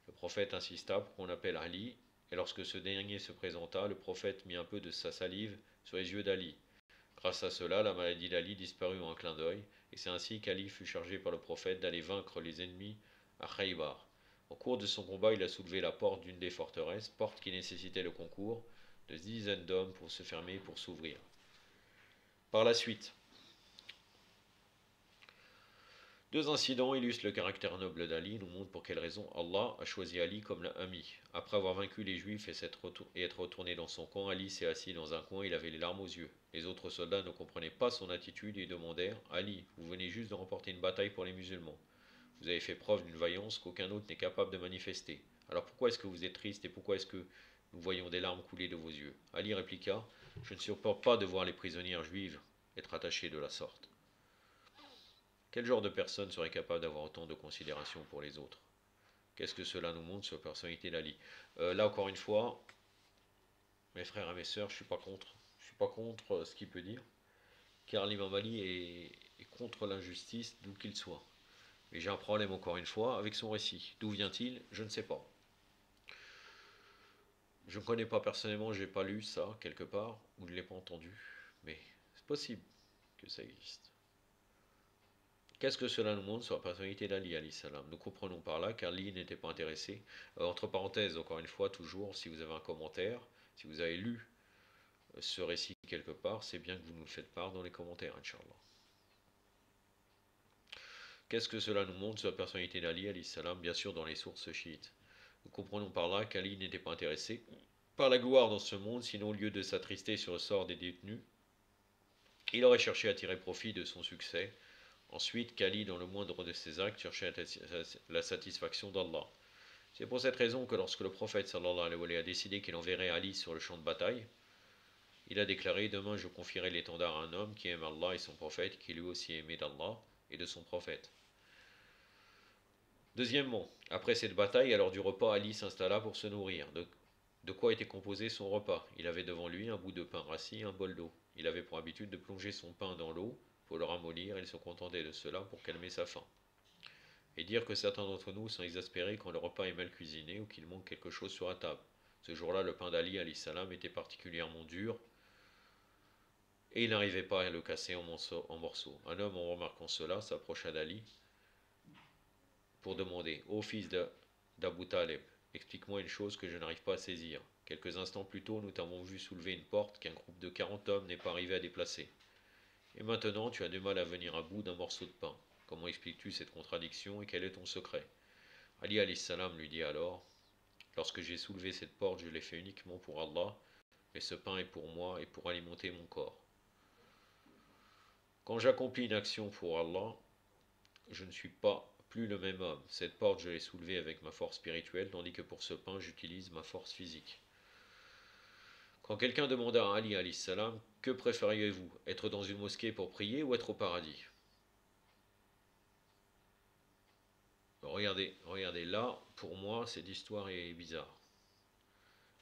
Le prophète insista pour qu'on appelle Ali, et lorsque ce dernier se présenta, le prophète mit un peu de sa salive sur les yeux d'Ali. Grâce à cela, la maladie d'Ali disparut en un clin d'œil, et c'est ainsi qu'Ali fut chargé par le prophète d'aller vaincre les ennemis à Khaybar. Au cours de son combat, il a soulevé la porte d'une des forteresses, porte qui nécessitait le concours de dizaines d'hommes pour se fermer et pour s'ouvrir. Par la suite, deux incidents illustrent le caractère noble d'Ali, nous montrent pour quelle raison Allah a choisi Ali comme ami. Après avoir vaincu les Juifs et être retourné dans son camp, Ali s'est assis dans un coin, il avait les larmes aux yeux. Les autres soldats ne comprenaient pas son attitude et demandèrent « Ali, vous venez juste de remporter une bataille pour les musulmans. Vous avez fait preuve d'une vaillance qu'aucun autre n'est capable de manifester. Alors pourquoi est-ce que vous êtes triste et pourquoi est-ce que nous voyons des larmes couler de vos yeux ?» Ali répliqua « Je ne supporte pas de voir les prisonnières juives être attachées de la sorte. » Quel genre de personne serait capable d'avoir autant de considération pour les autres? Qu'est-ce que cela nous montre sur la personnalité d'Ali? Là, encore une fois, mes frères et mes sœurs, je ne suis pas contre. Je suis pas contre ce qu'il peut dire, car l'imam Ali est contre l'injustice d'où qu'il soit. Mais j'ai un problème, encore une fois, avec son récit. D'où vient-il? Je ne sais pas. Je ne connais pas personnellement, je n'ai pas lu ça quelque part, ou je ne l'ai pas entendu. Mais c'est possible que ça existe. Qu'est-ce que cela nous montre sur la personnalité d'Ali, alayhi salam? Nous comprenons par là qu'Ali n'était pas intéressé. Entre parenthèses, encore une fois, toujours, si vous avez un commentaire, si vous avez lu ce récit quelque part, c'est bien que vous nous le faites part dans les commentaires, Inch'Allah. Qu'est-ce que cela nous montre sur la personnalité d'Ali, alayhi salam? Bien sûr, dans les sources chiites. Nous comprenons par là qu'Ali n'était pas intéressé par la gloire dans ce monde, sinon au lieu de s'attrister sur le sort des détenus, il aurait cherché à tirer profit de son succès. Ensuite, qu'Ali, dans le moindre de ses actes, cherchait la satisfaction d'Allah. C'est pour cette raison que lorsque le prophète sallallahu alayhi wa sallam a décidé qu'il enverrait Ali sur le champ de bataille, il a déclaré « Demain je confierai l'étendard à un homme qui aime Allah et son prophète, qui lui aussi est aimé d'Allah et de son prophète. » Deuxièmement, après cette bataille, à l'heure du repas, Ali s'installa pour se nourrir. De quoi était composé son repas? Il avait devant lui un bout de pain rassis et un bol d'eau. Il avait pour habitude de plonger son pain dans l'eau pour le ramollir, et il se contentait de cela pour calmer sa faim. Et dire que certains d'entre nous sont exaspérés quand le repas est mal cuisiné ou qu'il manque quelque chose sur la table. Ce jour-là, le pain d'Ali alayhi salam était particulièrement dur et il n'arrivait pas à le casser en morceaux. Un homme, en remarquant cela, s'approcha d'Ali pour demander « Ô fils d'Abu Talib, explique-moi une chose que je n'arrive pas à saisir. Quelques instants plus tôt, nous t'avons vu soulever une porte qu'un groupe de 40 hommes n'est pas arrivé à déplacer. Et maintenant, tu as du mal à venir à bout d'un morceau de pain. Comment expliques-tu cette contradiction et quel est ton secret ?» Ali alayhi salam lui dit alors « Lorsque j'ai soulevé cette porte, je l'ai fait uniquement pour Allah, mais ce pain est pour moi et pour alimenter mon corps. Quand j'accomplis une action pour Allah, je ne suis pas plus le même homme. Cette porte, je l'ai soulevée avec ma force spirituelle, tandis que pour ce pain, j'utilise ma force physique. » Quand quelqu'un demanda à Ali alayhi salam « Que préfériez-vous, être dans une mosquée pour prier ou être au paradis ?» Regardez, là, pour moi, cette histoire est bizarre.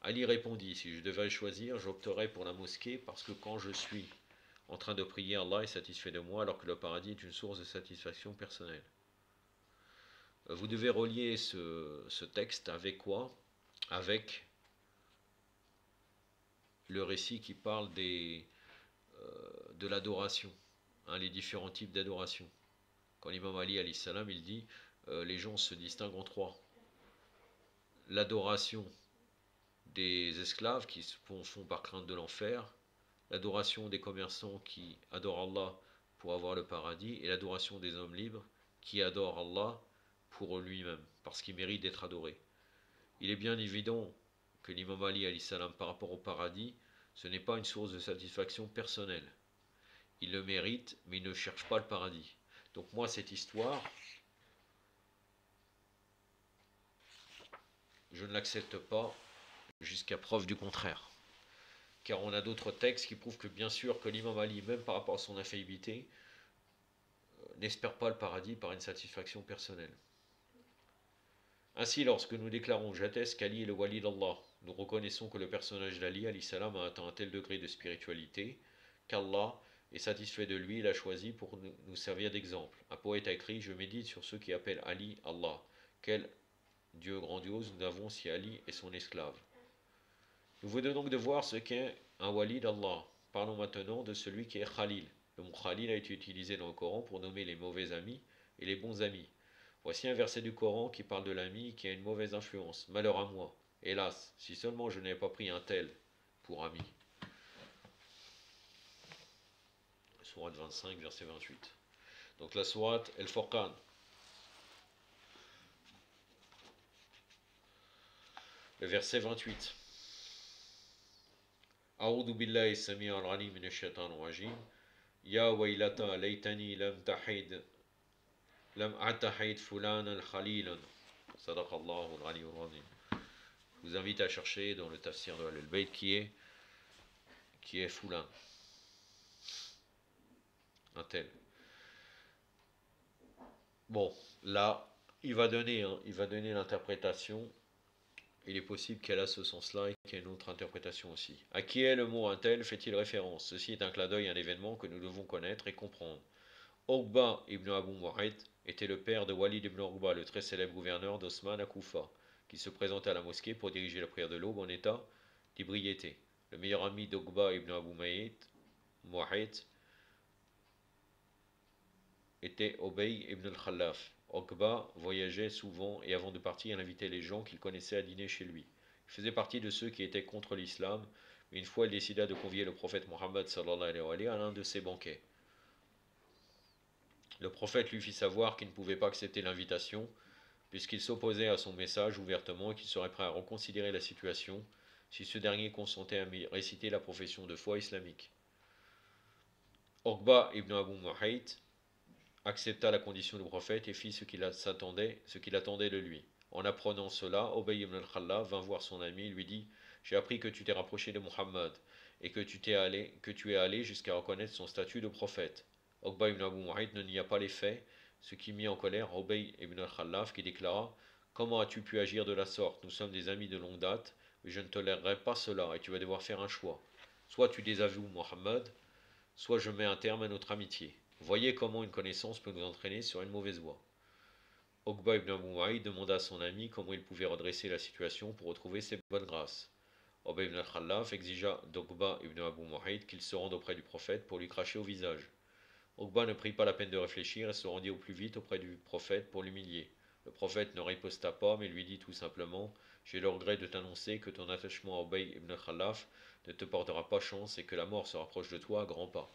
Ali répondit, si je devais choisir, j'opterais pour la mosquée parce que quand je suis en train de prier, Allah est satisfait de moi alors que le paradis est une source de satisfaction personnelle. Vous devez relier ce texte avec quoi? Avec le récit qui parle de l'adoration, les différents types d'adoration. Quand l'imam Ali alayhi salam, il dit les gens se distinguent en trois. L'adoration des esclaves qui se font par crainte de l'enfer, l'adoration des commerçants qui adorent Allah pour avoir le paradis, et l'adoration des hommes libres qui adorent Allah pour lui-même, parce qu'il mérite d'être adoré. Il est bien évident que l'imam Ali alayhi salam, par rapport au paradis, ce n'est pas une source de satisfaction personnelle. Il le mérite, mais il ne cherche pas le paradis. Donc moi, cette histoire, je ne l'accepte pas jusqu'à preuve du contraire. Car on a d'autres textes qui prouvent que bien sûr que l'imam Ali, même par rapport à son infaillibilité, n'espère pas le paradis par une satisfaction personnelle. Ainsi, lorsque nous déclarons « J'atteste qu'Ali est le wali d'Allah », nous reconnaissons que le personnage d'Ali alayhi salam a atteint un tel degré de spiritualité qu'Allah est satisfait de lui et l'a choisi pour nous servir d'exemple. Un poète a écrit « Je médite sur ceux qui appellent Ali Allah. Quel Dieu grandiose nous avons si Ali est son esclave. » Nous venons donc de voir ce qu'est un wali d'Allah. Parlons maintenant de celui qui est Khalil. Le mot Khalil a été utilisé dans le Coran pour nommer les mauvais amis et les bons amis. Voici un verset du Coran qui parle de l'ami qui a une mauvaise influence. Malheur à moi. Hélas, si seulement je n'avais pas pris un tel pour ami. Sourate 25, verset 28. Donc la sourate El-Furqan. Le verset 28. أعوذ بالله السميع العليم من الشيطان الرجيم يا ويلتى ليتني لم أتحد فلانا خليلا صدق الله العلي العظيم. Je vous invite à chercher dans le tafsir de Al-Bayt qui est Fulan, un tel. Bon, là, il va donner l'interprétation. Il est possible qu'elle a ce sens-là et qu'il y ait une autre interprétation aussi. À qui est le mot un tel fait-il référence? Ceci est un clin d'œil à un événement que nous devons connaître et comprendre. Uqba ibn Abu Mu'ayt était le père de Walid ibn Uqba, le très célèbre gouverneur d'Osman à Koufa, qui se présentait à la mosquée pour diriger la prière de l'aube en état d'ébriété. Le meilleur ami d'Uqba ibn Abu Mu'ayt était Obey ibn al-Khallaf. Uqba voyageait souvent et avant de partir, il invitait les gens qu'il connaissait à dîner chez lui. Il faisait partie de ceux qui étaient contre l'islam, mais une fois il décida de convier le prophète Mohammed sallallahu alayhi wa sallam à l'un de ses banquets. Le prophète lui fit savoir qu'il ne pouvait pas accepter l'invitation, puisqu'il s'opposait à son message ouvertement et qu'il serait prêt à reconsidérer la situation si ce dernier consentait à réciter la profession de foi islamique. Uqba ibn Abu Mu'ayt accepta la condition du prophète et fit ce qu'il attendait de lui. En apprenant cela, Ubay ibn al-Khallaf vint voir son ami et lui dit: J'ai appris que tu t'es rapproché de Muhammad et que tu es allé jusqu'à reconnaître son statut de prophète. Uqba ibn Abu Mu'ayt ne nia pas les faits, ce qui mit en colère Ubay ibn al-Khallaf qui déclara: Comment as-tu pu agir de la sorte? Nous sommes des amis de longue date, mais je ne tolérerai pas cela et tu vas devoir faire un choix. Soit tu désavoues Muhammad, soit je mets un terme à notre amitié. Voyez comment une connaissance peut nous entraîner sur une mauvaise voie. Uqba ibn Abu Mu'ayt demanda à son ami comment il pouvait redresser la situation pour retrouver ses bonnes grâces. Ubay ibn al-Khallaf exigea d'Uqba ibn Abu Mu'ayt qu'il se rende auprès du prophète pour lui cracher au visage. Uqba ne prit pas la peine de réfléchir et se rendit au plus vite auprès du prophète pour l'humilier. Le prophète ne riposta pas, mais lui dit tout simplement: J'ai le regret de t'annoncer que ton attachement à Ubay ibn al-Khallaf ne te portera pas chance et que la mort se rapproche de toi à grands pas.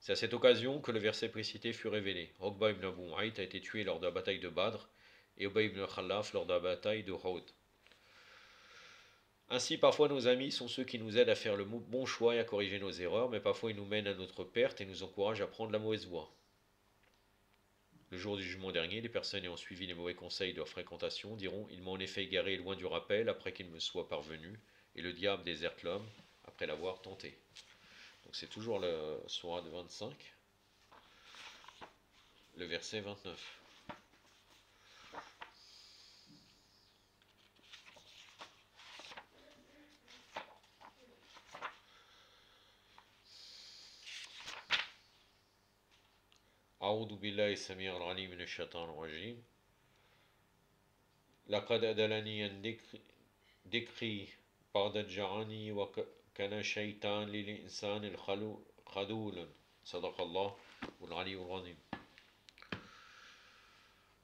C'est à cette occasion que le verset précité fut révélé. Uqba ibn Abu Mu'ayt a été tué lors de la bataille de Badr et Ubay ibn al-Khallaf lors de la bataille de Uhud. Ainsi, parfois nos amis sont ceux qui nous aident à faire le bon choix et à corriger nos erreurs, mais parfois ils nous mènent à notre perte et nous encouragent à prendre la mauvaise voie. Le jour du jugement dernier, les personnes ayant suivi les mauvais conseils de leur fréquentation diront: Il m'a en effet égaré loin du rappel après qu'il me soit parvenu, et le diable déserte l'homme après l'avoir tenté. Donc c'est toujours le sourate 25, le verset 29. أعوذ بالله السميع العليم من الشيطان الرجيم لقد أدلني عن ذكري بعد جعاني وكان الشيطان للإنسان الخذول صدق الله العلي العظيم.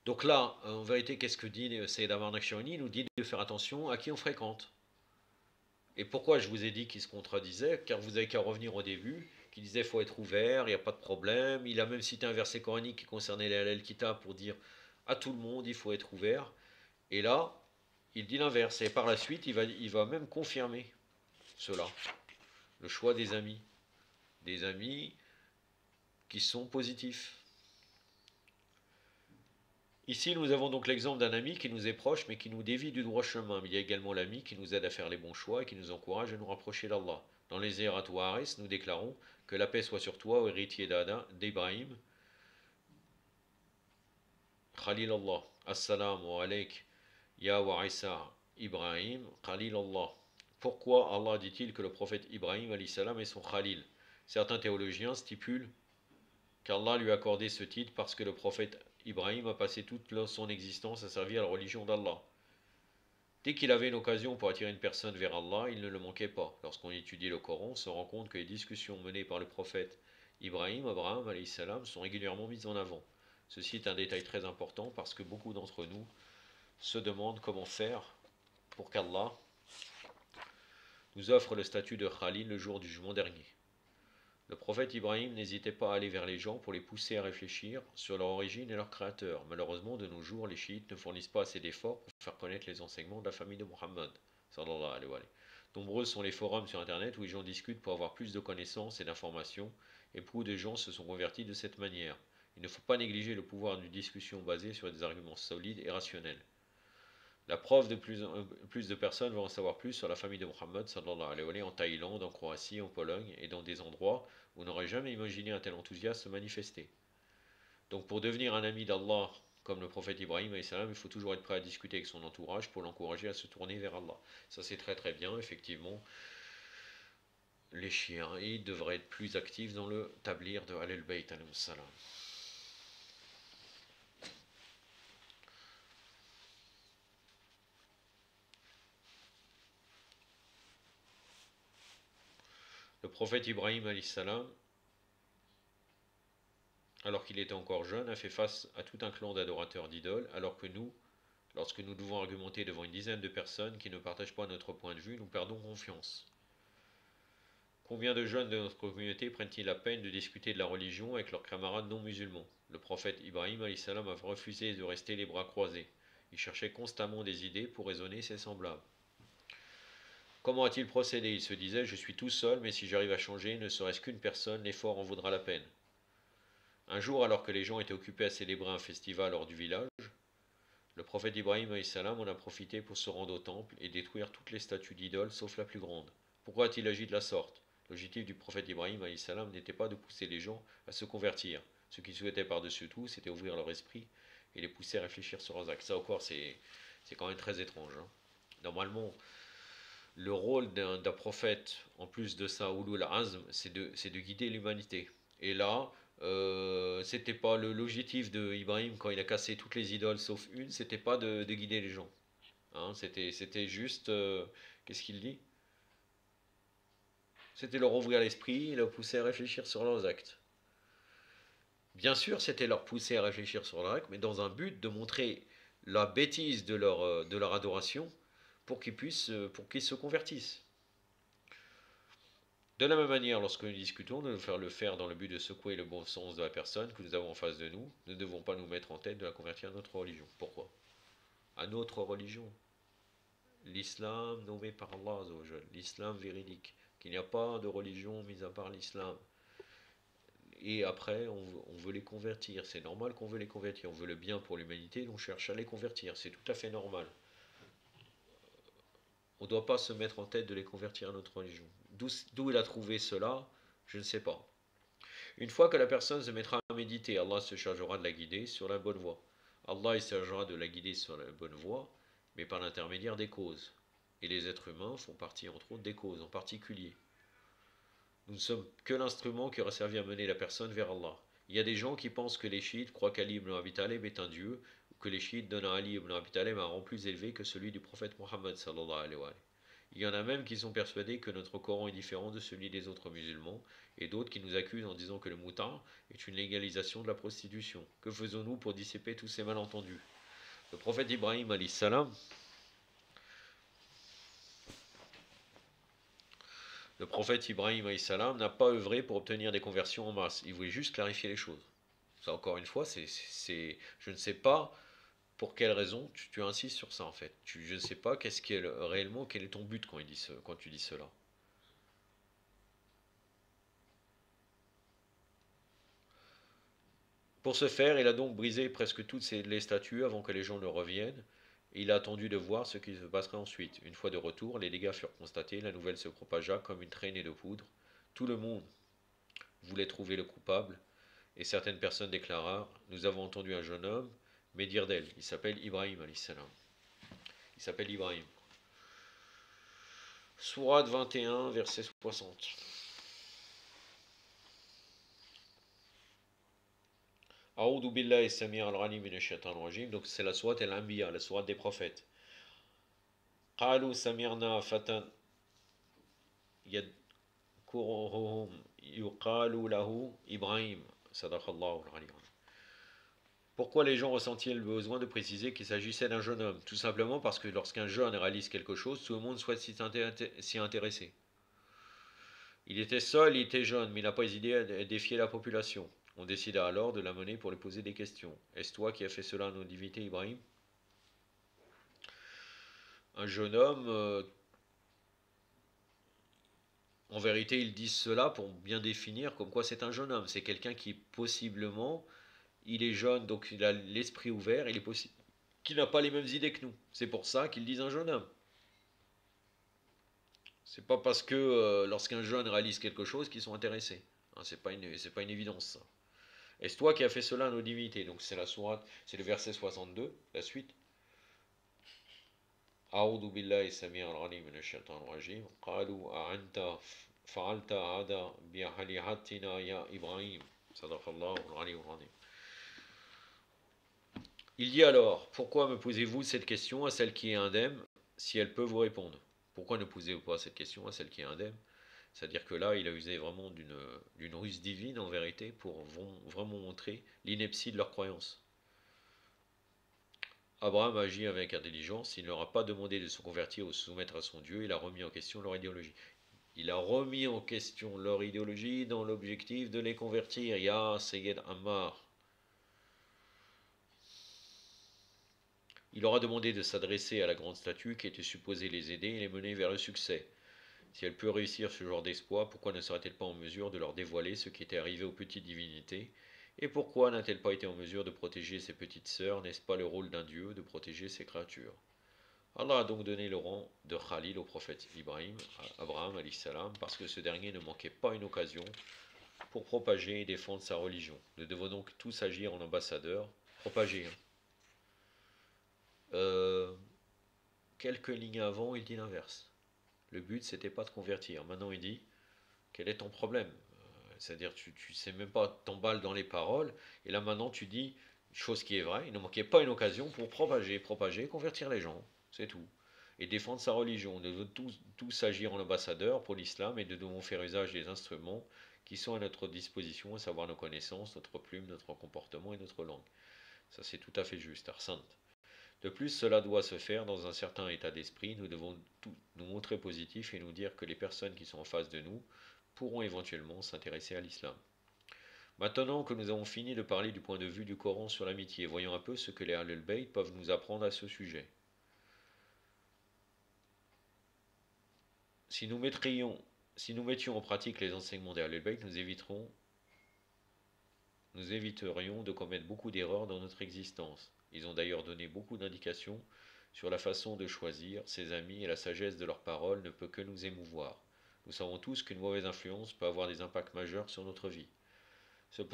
Donc là, en vérité, qu'est-ce que dit Sayyid Amar Nakshirani? Il nous dit de faire attention à qui on fréquente. Et pourquoi je vous ai dit qu'il se contredisait? Car vous avez qu'à revenir au début, qui disait qu'il faut être ouvert, il n'y a pas de problème. Il a même cité un verset coranique qui concernait les halal kitab pour dire à tout le monde il faut être ouvert. Et là, il dit l'inverse. Et par la suite, il va même confirmer cela. Le choix des amis. Des amis qui sont positifs. Ici, nous avons donc l'exemple d'un ami qui nous est proche, mais qui nous dévie du droit chemin. Mais il y a également l'ami qui nous aide à faire les bons choix et qui nous encourage à nous rapprocher d'Allah. Dans les Zérat Waris, nous déclarons: Que la paix soit sur toi, ô héritier d'Ibrahim. Khalil Allah. Assalamu alayk, ya wa Isa Ibrahim, Khalil Allah. Pourquoi Allah dit-il que le prophète Ibrahim alayhi salam est son Khalil? Certains théologiens stipulent qu'Allah lui a accordé ce titre parce que le prophète Ibrahim a passé toute son existence à servir la religion d'Allah. Dès qu'il avait une occasion pour attirer une personne vers Allah, il ne le manquait pas. Lorsqu'on étudie le Coran, on se rend compte que les discussions menées par le prophète Ibrahim, Abraham alayhi salam, sont régulièrement mises en avant. Ceci est un détail très important parce que beaucoup d'entre nous se demandent comment faire pour qu'Allah nous offre le statut de Khalil le jour du jugement dernier. Le prophète Ibrahim n'hésitait pas à aller vers les gens pour les pousser à réfléchir sur leur origine et leur créateur. Malheureusement, de nos jours, les chiites ne fournissent pas assez d'efforts pour faire connaître les enseignements de la famille de Muhammad. Nombreux sont les forums sur internet où les gens discutent pour avoir plus de connaissances et d'informations, et beaucoup de gens se sont convertis de cette manière. Il ne faut pas négliger le pouvoir d'une discussion basée sur des arguments solides et rationnels. La preuve de plus de personnes vont en savoir plus sur la famille de Muhammad en Thaïlande, en Croatie, en Pologne et dans des endroits où on n'aurait jamais imaginé un tel enthousiasme se manifester. Donc pour devenir un ami d'Allah comme le prophète Ibrahim, il faut toujours être prêt à discuter avec son entourage pour l'encourager à se tourner vers Allah. Ça c'est très très bien, effectivement. Les chiites devraient être plus actifs dans le tablir de Ahl al-Bayt alayhi salam. Le prophète Ibrahim alayhi salam, alors qu'il était encore jeune, a fait face à tout un clan d'adorateurs d'idoles, alors que nous, lorsque nous devons argumenter devant une dizaine de personnes qui ne partagent pas notre point de vue, nous perdons confiance. Combien de jeunes de notre communauté prennent-ils la peine de discuter de la religion avec leurs camarades non musulmans? Le prophète Ibrahim a refusé de rester les bras croisés. Il cherchait constamment des idées pour raisonner ses semblables. Comment a-t-il procédé? Il se disait: je suis tout seul, mais si j'arrive à changer ne serait-ce qu'une personne, l'effort en vaudra la peine. Un jour, alors que les gens étaient occupés à célébrer un festival hors du village, le prophète Ibrahim en a profité pour se rendre au temple et détruire toutes les statues d'idoles sauf la plus grande. Pourquoi a-t-il agi de la sorte? L'objectif du prophète Ibrahim n'était pas de pousser les gens à se convertir. Ce qu'il souhaitait par-dessus tout, c'était ouvrir leur esprit et les pousser à réfléchir sur leurs actes. Ça encore, c'est quand même très étrange. Normalement, le rôle d'un prophète, en plus de ça, Ulul Azm, c'est de guider l'humanité. Et là, c'était pas l'objectif de Ibrahim quand il a cassé toutes les idoles sauf une, c'était pas de guider les gens. Hein, c'était juste, qu'est-ce qu'il dit? C'était leur ouvrir l'esprit et leur pousser à réfléchir sur leurs actes. Bien sûr, c'était leur pousser à réfléchir sur leurs actes, mais dans un but de montrer la bêtise de leur adoration pour pour qu'ils se convertissent. De la même manière, lorsque nous discutons, nous devons le faire dans le but de secouer le bon sens de la personne que nous avons en face de nous. Nous ne devons pas nous mettre en tête de la convertir à notre religion. Pourquoi? À notre religion. L'islam nommé par Allah, l'islam véridique. Qu'il n'y a pas de religion mis à part l'islam. Et après, on veut les convertir. C'est normal qu'on veut les convertir. On veut le bien pour l'humanité, donc on cherche à les convertir. C'est tout à fait normal. On ne doit pas se mettre en tête de les convertir à notre religion. D'où il a trouvé cela, je ne sais pas. Une fois que la personne se mettra à méditer, Allah se chargera de la guider sur la bonne voie. Allah il se chargera de la guider sur la bonne voie, mais par l'intermédiaire des causes. Et les êtres humains font partie entre autres des causes en particulier. Nous ne sommes que l'instrument qui aura servi à mener la personne vers Allah. Il y a des gens qui pensent que les chiites croient qu'Ali ibn Abi Talib est un dieu, ou que les chiites donnent à Ali ibn Abi Talib un rang plus élevé que celui du prophète Mohammed sallallahu alayhi wa sallam. Il y en a même qui sont persuadés que notre Coran est différent de celui des autres musulmans, et d'autres qui nous accusent en disant que le moutar est une légalisation de la prostitution. Que faisons-nous pour dissiper tous ces malentendus? Le prophète Ibrahim alayhi salam, n'a pas œuvré pour obtenir des conversions en masse. Il voulait juste clarifier les choses. Ça, encore une fois, je ne sais pas pour quelle raison tu insistes sur ça en fait. Je ne sais pas réellement quel est ton but quand tu dis cela. Pour ce faire, il a donc brisé presque toutes les statues avant que les gens ne reviennent, et il a attendu de voir ce qui se passerait ensuite. Une fois de retour, les dégâts furent constatés, la nouvelle se propagea comme une traînée de poudre. Tout le monde voulait trouver le coupable, et certaines personnes déclarèrent: nous avons entendu un jeune homme, mais dire d'elle, il s'appelle Ibrahim alayhi salam. Il s'appelle Ibrahim. Sourate 21, verset 60. A'udhu billahi samir al-alim minash shaitanir rajim. Donc c'est la sourate al-Anbiya, la sourate des prophètes. Qalu samirna fatan yadkuruhum yuqalu lahu Ibrahim. Sadaqallahu al-alim. Pourquoi les gens ressentaient le besoin de préciser qu'il s'agissait d'un jeune homme? Tout simplement parce que lorsqu'un jeune réalise quelque chose, tout le monde souhaite s'y intéresser. Il était seul, il était jeune, mais il n'a pas hésité à défier la population. On décida alors de l'amener pour lui poser des questions. Est-ce toi qui as fait cela à nos divinités, Ibrahim? Un jeune homme, en vérité, ils disent cela pour bien définir comme quoi c'est un jeune homme. C'est quelqu'un qui possiblement, il est jeune, donc il a l'esprit ouvert, il est possible qu'il n'a pas les mêmes idées que nous. C'est pour ça qu'ils disent un jeune homme. C'est pas parce que lorsqu'un jeune réalise quelque chose qu'ils sont intéressés. Hein, c'est pas une évidence ça. Est-ce toi qui as fait cela à nos divinités? Donc c'est la sourate, c'est le verset 62, la suite. أعوذ بالله السميع العليم من الشيطان الرجيم قالوا أعنت فعلت هذا بآلهتنا يا إبراهيم صدق الله العلي العظيم. Il dit alors, pourquoi me posez-vous cette question à celle qui est indemne, si elle peut vous répondre? Pourquoi ne posez-vous pas cette question à celle qui est indemne? C'est-à-dire que là, il a usé vraiment d'une ruse divine en vérité pour vraiment montrer l'ineptie de leur croyance. Abraham agit avec intelligence, il ne leur a pas demandé de se convertir ou se soumettre à son Dieu, il a remis en question leur idéologie. Il a remis en question leur idéologie dans l'objectif de les convertir. Ya Sayyid Ammar. Il leur a demandé de s'adresser à la grande statue qui était supposée les aider et les mener vers le succès. Si elle peut réussir ce genre d'exploit, pourquoi ne serait-elle pas en mesure de leur dévoiler ce qui était arrivé aux petites divinités? Et pourquoi n'a-t-elle pas été en mesure de protéger ses petites sœurs? N'est-ce pas le rôle d'un dieu de protéger ses créatures? Allah a donc donné le rang de Khalil au prophète Ibrahim, Abraham salam, parce que ce dernier ne manquait pas une occasion pour propager et défendre sa religion. Nous devons donc tous agir en ambassadeurs, propager. Quelques lignes avant, il dit l'inverse. Le but, c'était pas de convertir. Maintenant, il dit, quel est ton problème? C'est-à-dire, tu sais même pas t'emballes dans les paroles, et là maintenant, tu dis, chose qui est vraie, il ne manquait pas une occasion pour propager, convertir les gens, c'est tout. Et défendre sa religion. Nous devons tous agir en ambassadeurs pour l'islam, et nous devons faire usage des instruments qui sont à notre disposition, à savoir nos connaissances, notre plume, notre comportement et notre langue. Ça, c'est tout à fait juste, Arsante. De plus, cela doit se faire dans un certain état d'esprit. Nous devons nous montrer positifs et nous dire que les personnes qui sont en face de nous pourront éventuellement s'intéresser à l'islam. Maintenant que nous avons fini de parler du point de vue du Coran sur l'amitié, voyons un peu ce que les Ahlul Bayt peuvent nous apprendre à ce sujet. Si nous mettions en pratique les enseignements des Ahlul Bayt, nous éviterions de commettre beaucoup d'erreurs dans notre existence. Ils ont d'ailleurs donné beaucoup d'indications sur la façon de choisir ses amis et la sagesse de leurs paroles ne peut que nous émouvoir. Nous savons tous qu'une mauvaise influence peut avoir des impacts majeurs sur notre vie.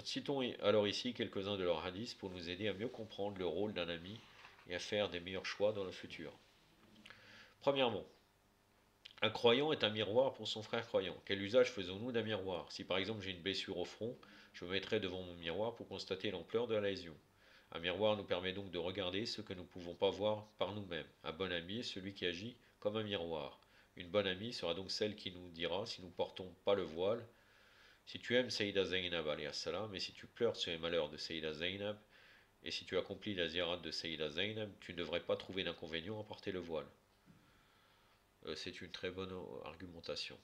Citons alors ici quelques-uns de leurs hadiths pour nous aider à mieux comprendre le rôle d'un ami et à faire des meilleurs choix dans le futur. Premièrement, un croyant est un miroir pour son frère croyant. Quel usage faisons-nous d'un miroir? Si par exemple j'ai une blessure au front, je me mettrai devant mon miroir pour constater l'ampleur de la lésion. Un miroir nous permet donc de regarder ce que nous ne pouvons pas voir par nous-mêmes. Un bon ami est celui qui agit comme un miroir. Une bonne amie sera donc celle qui nous dira si nous ne portons pas le voile. Si tu aimes Sayyida Zainab salam, et si tu pleures sur les malheurs de Sayyida Zainab, et si tu accomplis la ziyarat de Sayyida Zainab, tu ne devrais pas trouver d'inconvénient à porter le voile. C'est une très bonne argumentation.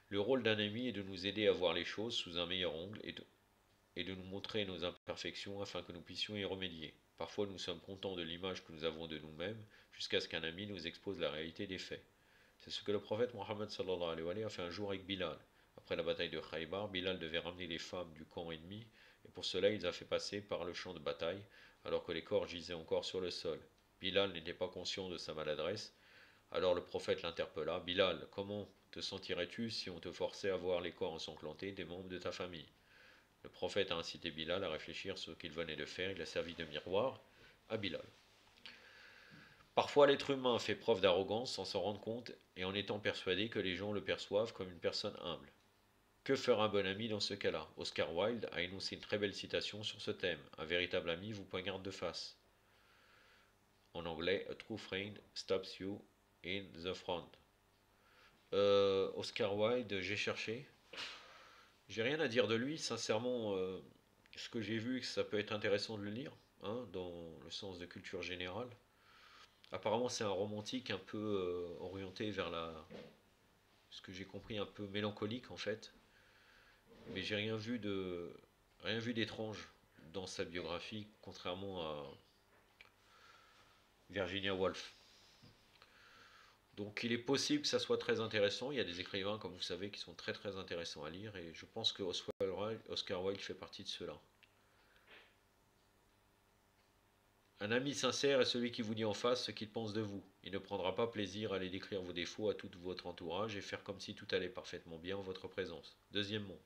Le rôle d'un ami est de nous aider à voir les choses sous un meilleur angle et de nous montrer nos imperfections afin que nous puissions y remédier. Parfois nous sommes contents de l'image que nous avons de nous-mêmes jusqu'à ce qu'un ami nous expose la réalité des faits. C'est ce que le prophète Mohammed sallallahu alayhi wa sallam a fait un jour avec Bilal. Après la bataille de Khaybar, Bilal devait ramener les femmes du camp ennemi et pour cela il les a fait passer par le champ de bataille alors que les corps gisaient encore sur le sol. Bilal n'était pas conscient de sa maladresse. Alors le prophète l'interpella. Bilal, comment te sentirais-tu si on te forçait à voir les corps ensanglantés des membres de ta famille? Le prophète a incité Bilal à réfléchir sur ce qu'il venait de faire. Il a servi de miroir à Bilal. Parfois l'être humain fait preuve d'arrogance sans s'en rendre compte et en étant persuadé que les gens le perçoivent comme une personne humble. Que fera un bon ami dans ce cas-là? Oscar Wilde a énoncé une très belle citation sur ce thème. Un véritable ami vous poignarde de face. En anglais, a true friend stops you in the front. Oscar Wilde, j'ai cherché. J'ai rien à dire de lui, sincèrement. ce que j'ai vu, que ça peut être intéressant de le lire, hein, dans le sens de culture générale. Apparemment, c'est un romantique un peu orienté vers ce que j'ai compris, un peu mélancolique en fait. Mais j'ai rien vu d'étrange dans sa biographie, contrairement à Virginia Woolf. Donc il est possible que ça soit très intéressant. Il y a des écrivains, comme vous savez, qui sont très très intéressants à lire, et je pense que Oscar Wilde fait partie de ceux-là. Un ami sincère est celui qui vous dit en face ce qu'il pense de vous. Il ne prendra pas plaisir à aller décrire vos défauts à tout votre entourage et faire comme si tout allait parfaitement bien en votre présence. Deuxièmement,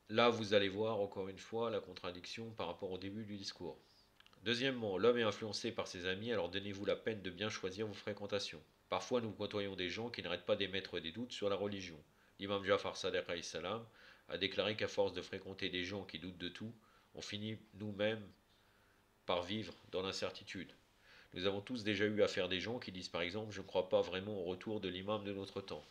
là vous allez voir encore une fois la contradiction par rapport au début du discours. Deuxièmement, l'homme est influencé par ses amis, alors donnez-vous la peine de bien choisir vos fréquentations. Parfois nous côtoyons des gens qui n'arrêtent pas d'émettre des doutes sur la religion. L'imam Jafar Sadiq alayhi salam a déclaré qu'à force de fréquenter des gens qui doutent de tout, on finit nous-mêmes par vivre dans l'incertitude. Nous avons tous déjà eu affaire à des gens qui disent par exemple je ne crois pas vraiment au retour de l'imam de notre temps.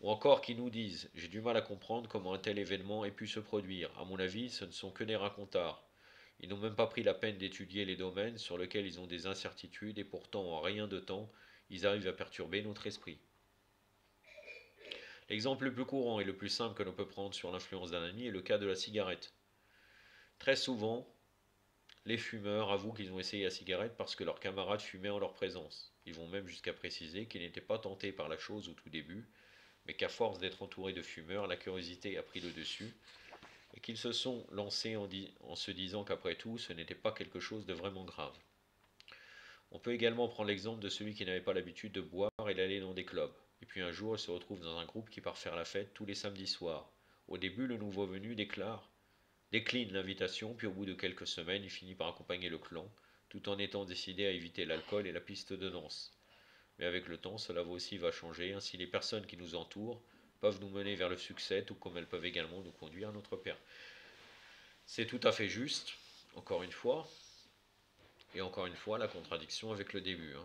Ou encore qui nous disent j'ai du mal à comprendre comment un tel événement ait pu se produire. À mon avis, ce ne sont que des racontards. Ils n'ont même pas pris la peine d'étudier les domaines sur lesquels ils ont des incertitudes et pourtant en rien de temps, ils arrivent à perturber notre esprit. L'exemple le plus courant et le plus simple que l'on peut prendre sur l'influence d'un ami est le cas de la cigarette. Très souvent, les fumeurs avouent qu'ils ont essayé la cigarette parce que leurs camarades fumaient en leur présence. Ils vont même jusqu'à préciser qu'ils n'étaient pas tentés par la chose au tout début, mais qu'à force d'être entourés de fumeurs, la curiosité a pris le dessus et qu'ils se sont lancés en se disant qu'après tout, ce n'était pas quelque chose de vraiment grave. On peut également prendre l'exemple de celui qui n'avait pas l'habitude de boire et d'aller dans des clubs. Et puis un jour, il se retrouve dans un groupe qui part faire la fête tous les samedis soirs. Au début, le nouveau venu décline l'invitation, puis au bout de quelques semaines, il finit par accompagner le clan, tout en étant décidé à éviter l'alcool et la piste de danse. Mais avec le temps, cela aussi va changer, ainsi les personnes qui nous entourent peuvent nous mener vers le succès, tout comme elles peuvent également nous conduire à notre perte. C'est tout à fait juste, encore une fois, et encore une fois la contradiction avec le début.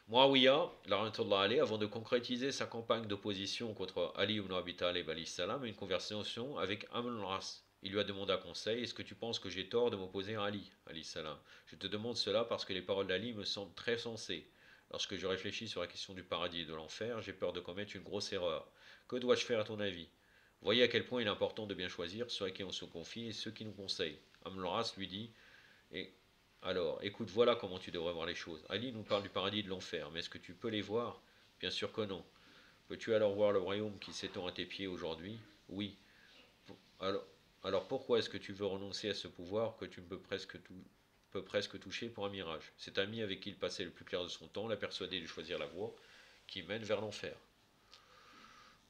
Muawiyah, avant de concrétiser sa campagne d'opposition contre Ali ibn Abi Talib, a eu une conversation avec Amr al-Ras. Il lui a demandé conseil, est-ce que tu penses que j'ai tort de m'opposer à Ali, salam? Je te demande cela parce que les paroles d'Ali me semblent très sensées. Lorsque je réfléchis sur la question du paradis et de l'enfer, j'ai peur de commettre une grosse erreur. Que dois-je faire à ton avis? Voyez à quel point il est important de bien choisir ceux à qui on se confie et ceux qui nous conseillent. Amr al-Ras lui dit, et alors, écoute, voilà comment tu devrais voir les choses. Ali nous parle du paradis et de l'enfer, mais est-ce que tu peux les voir? Bien sûr que non. Peux-tu alors voir le royaume qui s'étend à tes pieds aujourd'hui? Oui. Alors, alors pourquoi est-ce que tu veux renoncer à ce pouvoir que tu peux presque toucher pour un mirage? Cet ami avec qui il passait le plus clair de son temps l'a persuadé de choisir la voie qui mène vers l'enfer.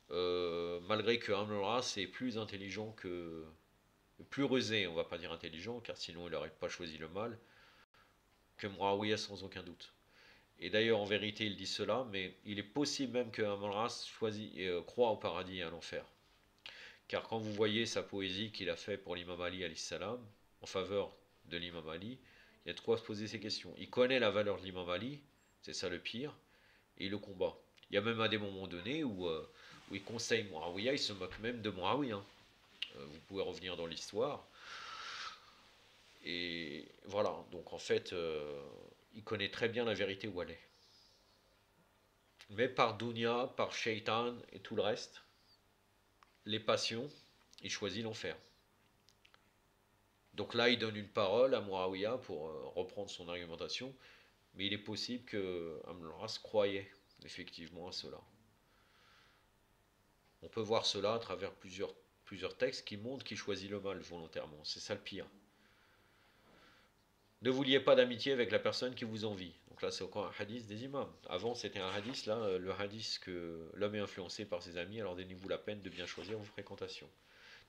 Malgré que Amr est plus intelligent plus rusé, on va pas dire intelligent, car sinon il n'aurait pas choisi le mal, que Muawiyah sans aucun doute. Et d'ailleurs, en vérité, il dit cela, mais il est possible même que Amr-Ras croit au paradis et à l'enfer. Car quand vous voyez sa poésie qu'il a fait pour l'imam Ali salam, en faveur de l'imam Ali, il y a de quoi se poser ces questions. Il connaît la valeur de l'imam Ali, c'est ça le pire, et il le combat. Il y a même à des moments donnés où il conseille Muawiyah, il se moque même de Muawiyah. Vous pouvez revenir dans l'histoire. Et voilà, donc en fait, il connaît très bien la vérité où elle est. Mais par dunya, par shaitan et tout le reste, les passions, il choisit l'enfer. Donc là, il donne une parole à Muawiyah pour reprendre son argumentation, mais il est possible que Amr al-As croyait effectivement à cela. On peut voir cela à travers plusieurs textes qui montrent qu'il choisit le mal volontairement. C'est ça le pire. Ne vous liez pas d'amitié avec la personne qui vous envie. Donc là, c'est encore un hadith des imams. Avant, c'était un hadith, là, le hadith que l'homme est influencé par ses amis, alors donnez-vous la peine de bien choisir vos fréquentations.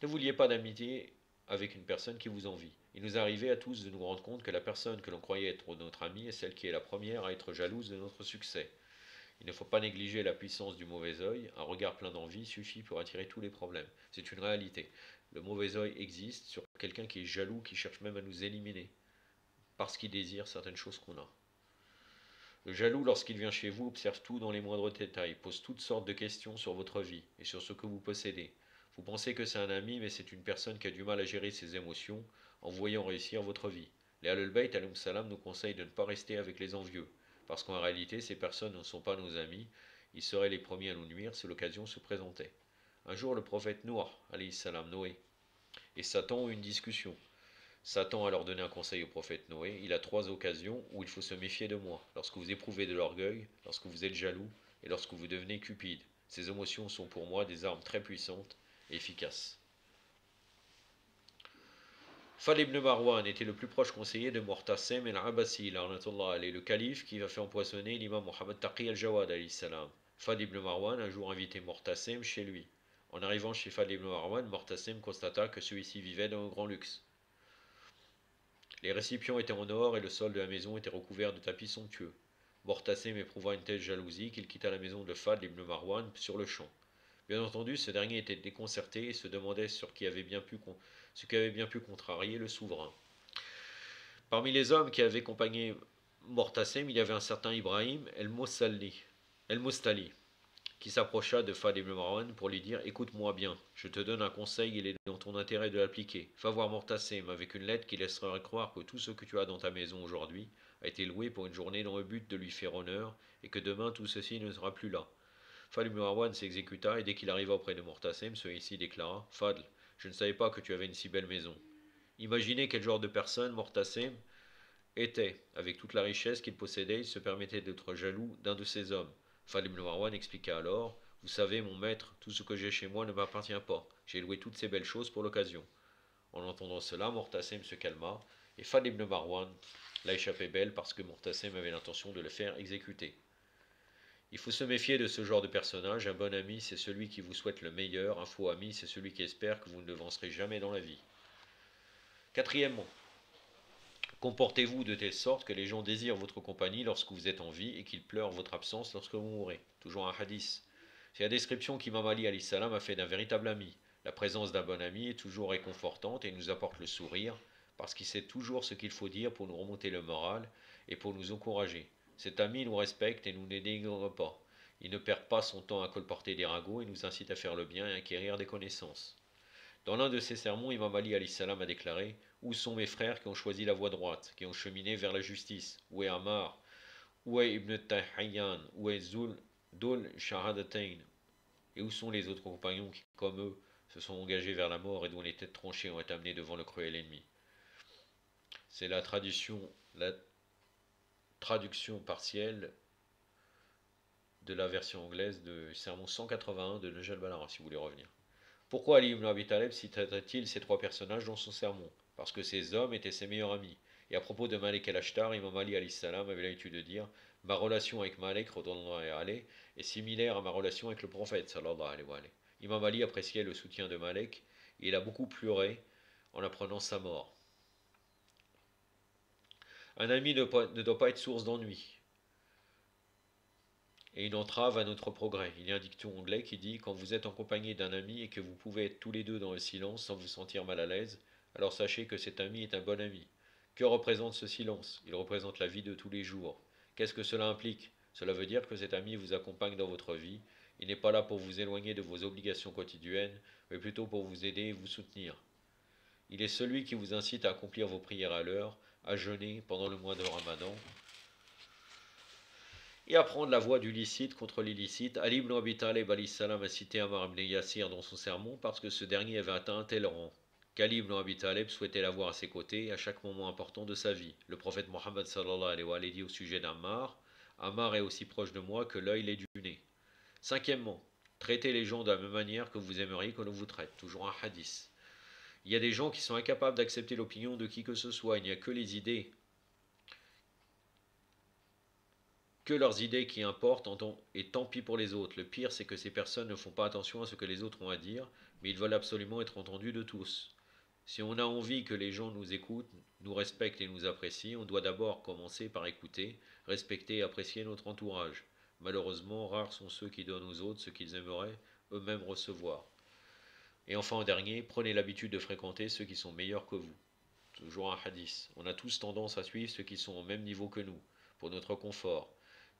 Ne vous liez pas d'amitié avec une personne qui vous envie. Il nous est arrivé à tous de nous rendre compte que la personne que l'on croyait être notre amie est celle qui est la première à être jalouse de notre succès. Il ne faut pas négliger la puissance du mauvais œil. Un regard plein d'envie suffit pour attirer tous les problèmes. C'est une réalité. Le mauvais œil existe sur quelqu'un qui est jaloux, qui cherche même à nous éliminer parce qu'il désire certaines choses qu'on a. Le jaloux, lorsqu'il vient chez vous, observe tout dans les moindres détails, pose toutes sortes de questions sur votre vie et sur ce que vous possédez. Vous pensez que c'est un ami, mais c'est une personne qui a du mal à gérer ses émotions en voyant réussir votre vie. Les Ahlul-Bayt alayhim salam nous conseillent de ne pas rester avec les envieux, parce qu'en réalité, ces personnes ne sont pas nos amis, ils seraient les premiers à nous nuire si l'occasion se présentait. Un jour, le prophète Noir, alayhi salam, Noé, et Satan ont une discussion. Satan a leur donné un conseil au prophète Noé. Il a trois occasions où il faut se méfier de moi. Lorsque vous éprouvez de l'orgueil, lorsque vous êtes jaloux et lorsque vous devenez cupide. Ces émotions sont pour moi des armes très puissantes et efficaces. Fal ibn Marwan était le plus proche conseiller de Mu'tasim al-Abbasi, le calife qui va faire empoisonner l'imam Mohammed Taqi al-Jawad. Fal ibn Marwan un jour invité Mu'tasim chez lui. En arrivant chez Fal ibn Marwan, Mu'tasim constata que celui-ci vivait dans un grand luxe. Les récipients étaient en or et le sol de la maison était recouvert de tapis somptueux. Mortasim éprouva une telle jalousie qu'il quitta la maison de Fadl ibn Marwan sur le champ. Bien entendu, ce dernier était déconcerté et se demandait ce qui avait bien pu contrarier le souverain. Parmi les hommes qui avaient accompagné Mortasim, il y avait un certain Ibrahim el-Mostali, qui s'approcha de Fadl ibn Marwan pour lui dire: Écoute-moi bien, je te donne un conseil, il est dans ton intérêt de l'appliquer. Va voir Mortasim avec une lettre qui laisserait croire que tout ce que tu as dans ta maison aujourd'hui a été loué pour une journée dans le but de lui faire honneur et que demain tout ceci ne sera plus là. Fadl ibn Marwan s'exécuta et dès qu'il arriva auprès de Mortasim, celui-ci déclara: Fadl, je ne savais pas que tu avais une si belle maison. Imaginez quel genre de personne Mortasim était. Avec toute la richesse qu'il possédait, il se permettait d'être jaloux d'un de ses hommes. Fadl ibn Marwan expliqua alors: Vous savez, mon maître, tout ce que j'ai chez moi ne m'appartient pas. J'ai loué toutes ces belles choses pour l'occasion. En entendant cela, Mortasim se calma, et Fadl ibn Marwan l'a échappé belle parce que Mortasim avait l'intention de le faire exécuter. Il faut se méfier de ce genre de personnage. Un bon ami, c'est celui qui vous souhaite le meilleur. Un faux ami, c'est celui qui espère que vous ne devancerez jamais dans la vie. Quatrièmement, comportez-vous de telle sorte que les gens désirent votre compagnie lorsque vous êtes en vie et qu'ils pleurent votre absence lorsque vous mourrez. Toujours un hadith. C'est la description qu'Imam Ali alayhi salam a fait d'un véritable ami. La présence d'un bon ami est toujours réconfortante et nous apporte le sourire parce qu'il sait toujours ce qu'il faut dire pour nous remonter le moral et pour nous encourager. Cet ami nous respecte et nous ne dénigre pas. Il ne perd pas son temps à colporter des ragots et nous incite à faire le bien et à acquérir des connaissances. Dans l'un de ses sermons, Imam Ali alayhi salam a déclaré: Où sont mes frères qui ont choisi la voie droite, qui ont cheminé vers la justice? Où est Ammar? Où est Ibn Tayyan? Où est Dul Shahadatain? Et où sont les autres compagnons qui, comme eux, se sont engagés vers la mort et dont les têtes tranchées ont été amenées devant le cruel ennemi? C'est la traduction partielle de la version anglaise du sermon 181 de Najal Balara, si vous voulez revenir. Pourquoi Ali ibn Abi Talib cita-t-il ces trois personnages dans son sermon? Parce que ces hommes étaient ses meilleurs amis. Et à propos de Malik el-Ashtar, Imam Ali alayhi salam avait l'habitude de dire: Ma relation avec Malik est similaire à ma relation avec le prophète sallallahu alayhi wa alayhi. Imam Ali appréciait le soutien de Malik et il a beaucoup pleuré en apprenant sa mort. Un ami ne doit pas être source d'ennui et une entrave à notre progrès. Il y a un dicton anglais qui dit: Quand vous êtes en compagnie d'un ami et que vous pouvez être tous les deux dans le silence sans vous sentir mal à l'aise, alors sachez que cet ami est un bon ami. Que représente ce silence? Il représente la vie de tous les jours. Qu'est-ce que cela implique? Cela veut dire que cet ami vous accompagne dans votre vie. Il n'est pas là pour vous éloigner de vos obligations quotidiennes, mais plutôt pour vous aider et vous soutenir. Il est celui qui vous incite à accomplir vos prières à l'heure, à jeûner pendant le mois de Ramadan, et à prendre la voie du licite contre l'illicite. Ali ibn Abi Talib alayhi salam a cité Ammar ibn Yassir dans son sermon parce que ce dernier avait atteint un tel rang qu'Ali ibn Abi Talib souhaitait l'avoir à ses côtés à chaque moment important de sa vie. Le prophète Mohammed sallallahu alayhi wa alayhi dit au sujet d'Ammar: Ammar est aussi proche de moi que l'œil l'est du nez. Cinquièmement, traitez les gens de la même manière que vous aimeriez que l'on vous traite. Toujours un hadith. Il y a des gens qui sont incapables d'accepter l'opinion de qui que ce soit. Il n'y a que les idées, que leurs idées qui importent, et tant pis pour les autres. Le pire, c'est que ces personnes ne font pas attention à ce que les autres ont à dire, mais ils veulent absolument être entendus de tous. Si on a envie que les gens nous écoutent, nous respectent et nous apprécient, on doit d'abord commencer par écouter, respecter et apprécier notre entourage. Malheureusement, rares sont ceux qui donnent aux autres ce qu'ils aimeraient eux-mêmes recevoir. Et enfin, en dernier, prenez l'habitude de fréquenter ceux qui sont meilleurs que vous. Toujours un hadith. On a tous tendance à suivre ceux qui sont au même niveau que nous, pour notre confort.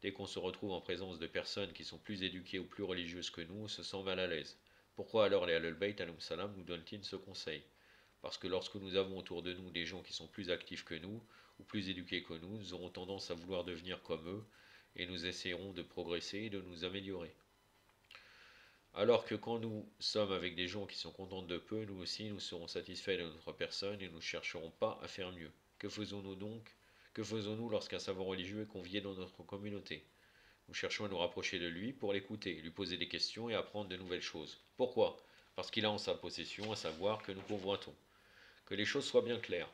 Dès qu'on se retrouve en présence de personnes qui sont plus éduquées ou plus religieuses que nous, on se sent mal à l'aise. Pourquoi alors les Ahlul Bayt alayhim salam nous donnent-ils ce conseil? Parce que lorsque nous avons autour de nous des gens qui sont plus actifs que nous, ou plus éduqués que nous aurons tendance à vouloir devenir comme eux, et nous essayerons de progresser et de nous améliorer. Alors que quand nous sommes avec des gens qui sont contents de peu, nous aussi nous serons satisfaits de notre personne et nous ne chercherons pas à faire mieux. Que faisons-nous donc? Que faisons-nous lorsqu'un savant religieux est convié dans notre communauté? Nous cherchons à nous rapprocher de lui pour l'écouter, lui poser des questions et apprendre de nouvelles choses. Pourquoi? Parce qu'il a en sa possession un savoir que nous convoitons. Que les choses soient bien claires.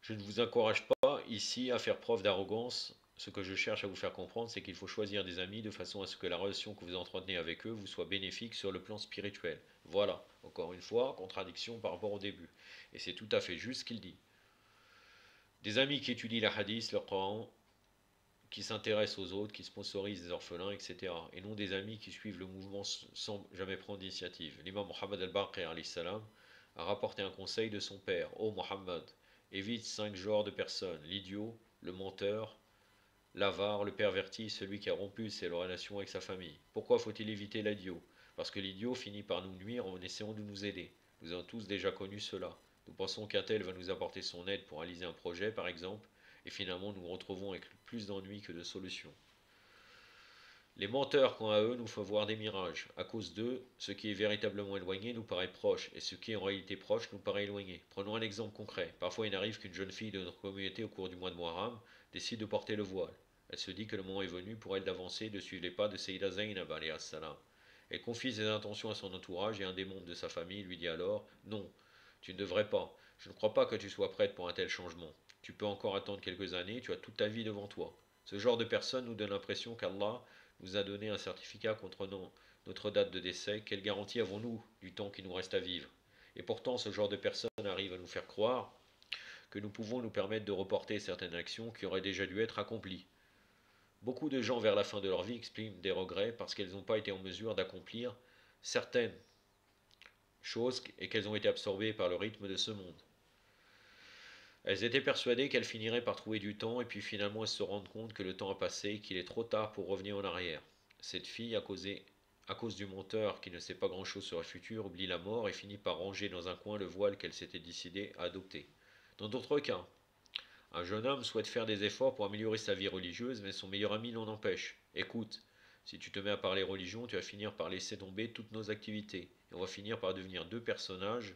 Je ne vous encourage pas ici à faire preuve d'arrogance. Ce que je cherche à vous faire comprendre, c'est qu'il faut choisir des amis de façon à ce que la relation que vous entretenez avec eux vous soit bénéfique sur le plan spirituel. Voilà, encore une fois, contradiction par rapport au début. Et c'est tout à fait juste ce qu'il dit. Des amis qui étudient la hadith, le Coran, qui s'intéressent aux autres, qui sponsorisent des orphelins, etc. Et non des amis qui suivent le mouvement sans jamais prendre d'initiative. L'imam Mohammed al-Baqir a rapporté un conseil de son père. Ô Mohammed, évite 5 genres de personnes: l'idiot, le menteur, l'avare, le perverti, celui qui a rompu ses relations avec sa famille. Pourquoi faut-il éviter l'idiot? Parce que l'idiot finit par nous nuire en essayant de nous aider. Nous avons tous déjà connu cela. Nous pensons qu'un tel va nous apporter son aide pour réaliser un projet, par exemple, et finalement nous nous retrouvons avec plus d'ennuis que de solutions. Les menteurs, quant à eux, nous font voir des mirages. À cause d'eux, ce qui est véritablement éloigné nous paraît proche, et ce qui est en réalité proche nous paraît éloigné. Prenons un exemple concret. Parfois, il arrive qu'une jeune fille de notre communauté au cours du mois de Muharram décide de porter le voile. Elle se dit que le moment est venu pour elle d'avancer et de suivre les pas de Sayyida Zainab alayha salam. Elle confie ses intentions à son entourage et un des membres de sa famille lui dit alors: non, tu ne devrais pas. Je ne crois pas que tu sois prête pour un tel changement. Tu peux encore attendre quelques années, tu as toute ta vie devant toi. Ce genre de personne nous donne l'impression qu'Allah nous a donné un certificat contre notre date de décès. Quelle garantie avons-nous du temps qui nous reste à vivre? Et pourtant, ce genre de personne arrive à nous faire croire que nous pouvons nous permettre de reporter certaines actions qui auraient déjà dû être accomplies. Beaucoup de gens vers la fin de leur vie expriment des regrets parce qu'elles n'ont pas été en mesure d'accomplir certaines choses et qu'elles ont été absorbées par le rythme de ce monde. Elles étaient persuadées qu'elles finiraient par trouver du temps et puis finalement elles se rendent compte que le temps a passé et qu'il est trop tard pour revenir en arrière. Cette fille, à cause du menteur qui ne sait pas grand-chose sur le futur, oublie la mort et finit par ranger dans un coin le voile qu'elle s'était décidée à adopter. Dans d'autres cas, un jeune homme souhaite faire des efforts pour améliorer sa vie religieuse, mais son meilleur ami l'en empêche. Écoute, si tu te mets à parler religion, tu vas finir par laisser tomber toutes nos activités. Et on va finir par devenir deux personnages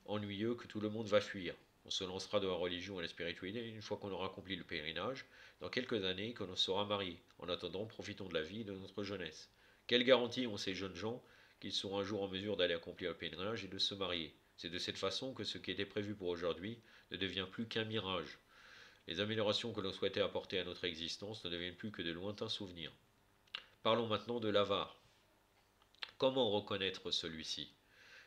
ennuyeux que tout le monde va fuir. On se lancera dans la religion et la spiritualité une fois qu'on aura accompli le pèlerinage, dans quelques années, que l'on sera marié. En attendant, profitons de la vie et de notre jeunesse. Quelle garantie ont ces jeunes gens qu'ils seront un jour en mesure d'aller accomplir le pèlerinage et de se marier? C'est de cette façon que ce qui était prévu pour aujourd'hui ne devient plus qu'un mirage. Les améliorations que l'on souhaitait apporter à notre existence ne deviennent plus que de lointains souvenirs. Parlons maintenant de l'avare. Comment reconnaître celui-ci?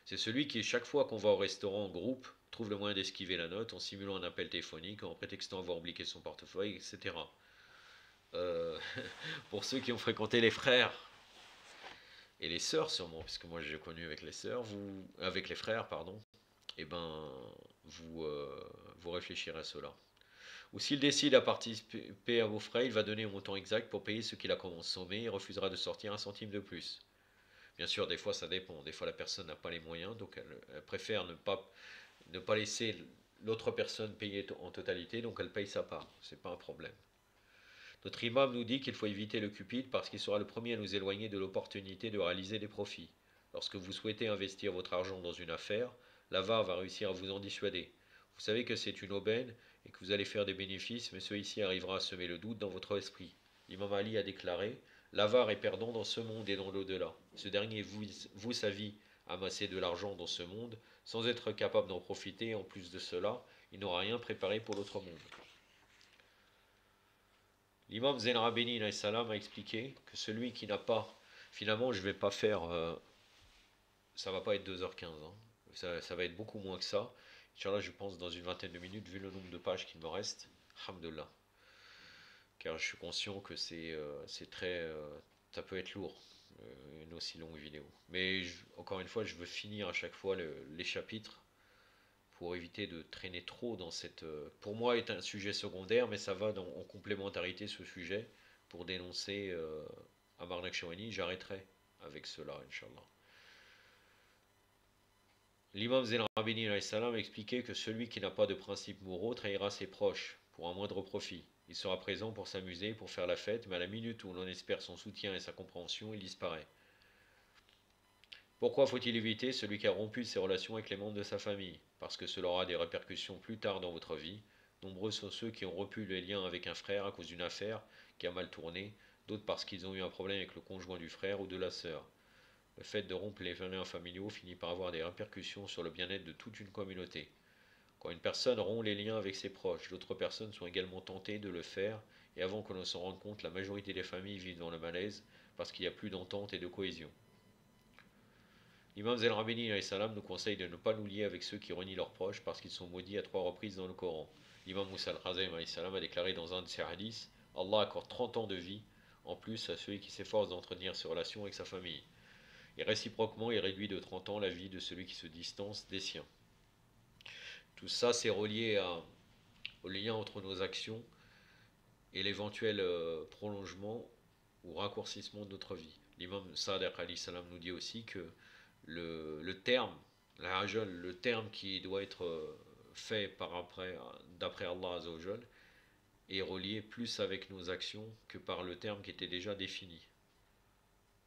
C'est celui qui, chaque fois qu'on va au restaurant en groupe, trouve le moyen d'esquiver la note en simulant un appel téléphonique, en prétextant avoir oublié son portefeuille, etc. Euh, pour ceux qui ont fréquenté les frères et les sœurs sûrement, puisque moi j'ai connu avec les sœurs, avec les frères, pardon, eh ben vous réfléchirez à cela. Ou s'il décide à participer à vos frais, il va donner un montant exact pour payer ce qu'il a consommé et refusera de sortir un centime de plus. Bien sûr, des fois ça dépend. Des fois la personne n'a pas les moyens, donc elle préfère ne pas laisser l'autre personne payer en totalité, donc elle paye sa part. C'est pas un problème. Notre imam nous dit qu'il faut éviter le cupide parce qu'il sera le premier à nous éloigner de l'opportunité de réaliser des profits. Lorsque vous souhaitez investir votre argent dans une affaire, l'avare va réussir à vous en dissuader. Vous savez que c'est une aubaine et que vous allez faire des bénéfices, mais celui-ci arrivera à semer le doute dans votre esprit. L'imam Ali a déclaré: l'avare est perdant dans ce monde et dans l'au-delà. Ce dernier voue sa vie à amasser de l'argent dans ce monde, sans être capable d'en profiter. En plus de cela, il n'aura rien préparé pour l'autre monde. L'imam Zain Rabeni a expliqué que celui qui n'a pas, finalement je ne vais pas faire, ça va pas être 2h15, hein. Ça va être beaucoup moins que ça. Inch'Allah, je pense dans une vingtaine de minutes, vu le nombre de pages qu'il me reste. Alhamdulillah. Car je suis conscient que c'est très, ça peut être lourd, une aussi longue vidéo. Mais encore une fois, je veux finir à chaque fois les chapitres pour éviter de traîner trop dans cette... pour moi, est un sujet secondaire, mais ça va en complémentarité ce sujet. Pour dénoncer Amar Nakshawani, j'arrêterai avec cela, Inch'Allah. L'imam Zayn al-Abidin expliquait que celui qui n'a pas de principes moraux trahira ses proches pour un moindre profit. Il sera présent pour s'amuser, pour faire la fête, mais à la minute où l'on espère son soutien et sa compréhension, il disparaît. Pourquoi faut-il éviter celui qui a rompu ses relations avec les membres de sa famille? Parce que cela aura des répercussions plus tard dans votre vie. Nombreux sont ceux qui ont rompu les liens avec un frère à cause d'une affaire qui a mal tourné, d'autres parce qu'ils ont eu un problème avec le conjoint du frère ou de la sœur. Le fait de rompre les liens familiaux finit par avoir des répercussions sur le bien-être de toute une communauté. Quand une personne rompt les liens avec ses proches, d'autres personnes sont également tentées de le faire, et avant que l'on s'en rende compte, la majorité des familles vivent dans le malaise parce qu'il n'y a plus d'entente et de cohésion. L'imam Zayn al-Abidin nous conseille de ne pas nous lier avec ceux qui renient leurs proches parce qu'ils sont maudits à 3 reprises dans le Coran. L'imam Moussa al-Khazaim a déclaré dans un de ses hadiths: Allah accorde 30 ans de vie en plus à celui qui s'efforce d'entretenir ses relations avec sa famille. Et réciproquement, il réduit de 30 ans la vie de celui qui se distance des siens. Tout ça, c'est relié au lien entre nos actions et l'éventuel prolongement ou raccourcissement de notre vie. L'imam Sadiq nous dit aussi que le terme, le terme qui doit être fait d'après Allah Azzawajal, est relié plus avec nos actions que par le terme qui était déjà défini.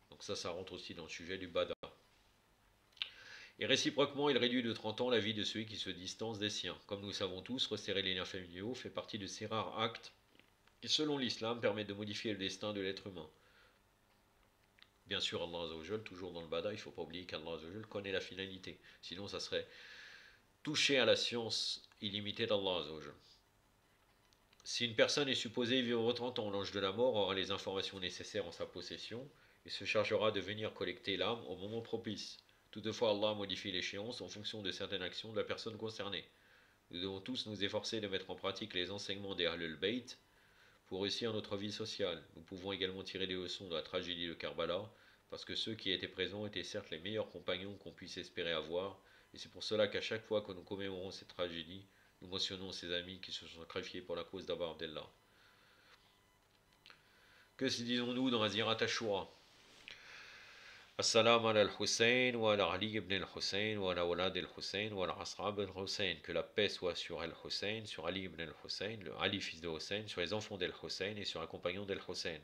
Donc ça rentre aussi dans le sujet du bada. Et réciproquement, il réduit de 30 ans la vie de celui qui se distance des siens. Comme nous le savons tous, resserrer les liens familiaux fait partie de ces rares actes qui, selon l'islam, permettent de modifier le destin de l'être humain. Bien sûr, Allah Azzawajal, toujours dans le bada, il ne faut pas oublier qu'Allah Azzawajal connaît la finalité. Sinon, ça serait toucher à la science illimitée d'Allah Azzawajal. Si une personne est supposée vivre 30 ans, l'ange de la mort aura les informations nécessaires en sa possession et se chargera de venir collecter l'âme au moment propice. Toutefois, Allah modifie l'échéance en fonction de certaines actions de la personne concernée. Nous devons tous nous efforcer de mettre en pratique les enseignements des Ahlul Bayt pour réussir notre vie sociale. Nous pouvons également tirer des leçons de la tragédie de Karbala, parce que ceux qui étaient présents étaient certes les meilleurs compagnons qu'on puisse espérer avoir, et c'est pour cela qu'à chaque fois que nous commémorons cette tragédie, nous mentionnons ces amis qui se sont sacrifiés pour la cause d'Abu Abdallah. Que se disons-nous dans la Ziyarat Ashura? Assalam ala al-Hussein wa ala Ali ibn al-Hussein wa ala walad al-Hussein wa ala ashab al-Hussein. Que la paix soit sur al-Hussein, sur Ali ibn al-Hussein, le Ali fils de Hussein, sur les enfants d'al-Hussein et sur un compagnon d'al-Hussein.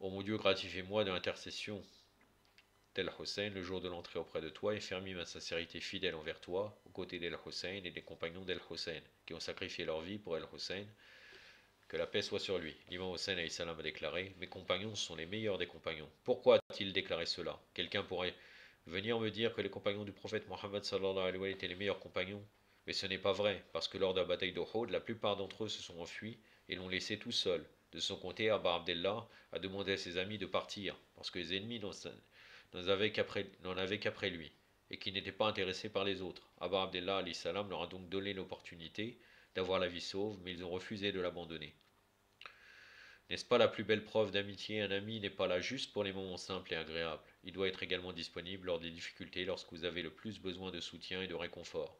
Ô mon Dieu, gratifiez-moi de l'intercession d'al-Hussein le jour de l'entrée auprès de toi et fermez ma sincérité fidèle envers toi, aux côtés d'al-Hussein et des compagnons d'al-Hussein, qui ont sacrifié leur vie pour al-Hussein. Que la paix soit sur lui. L'imam Hussein a déclaré: mes compagnons sont les meilleurs des compagnons. Pourquoi a-t-il déclaré cela? Quelqu'un pourrait venir me dire que les compagnons du prophète Mohammed sallallahu alayhi wa sallam étaient les meilleurs compagnons. Mais ce n'est pas vrai, parce que lors de la bataille d'Uhud, la plupart d'entre eux se sont enfuis et l'ont laissé tout seul. De son côté, Abu Abdallah a demandé à ses amis de partir, parce que les ennemis n'en avaient qu'après lui, et qui n'étaient pas intéressés par les autres. Abu Abdallah leur a donc donné l'opportunité d'avoir la vie sauve, mais ils ont refusé de l'abandonner. N'est-ce pas la plus belle preuve d'amitié? Un ami n'est pas là juste pour les moments simples et agréables. Il doit être également disponible lors des difficultés, lorsque vous avez le plus besoin de soutien et de réconfort.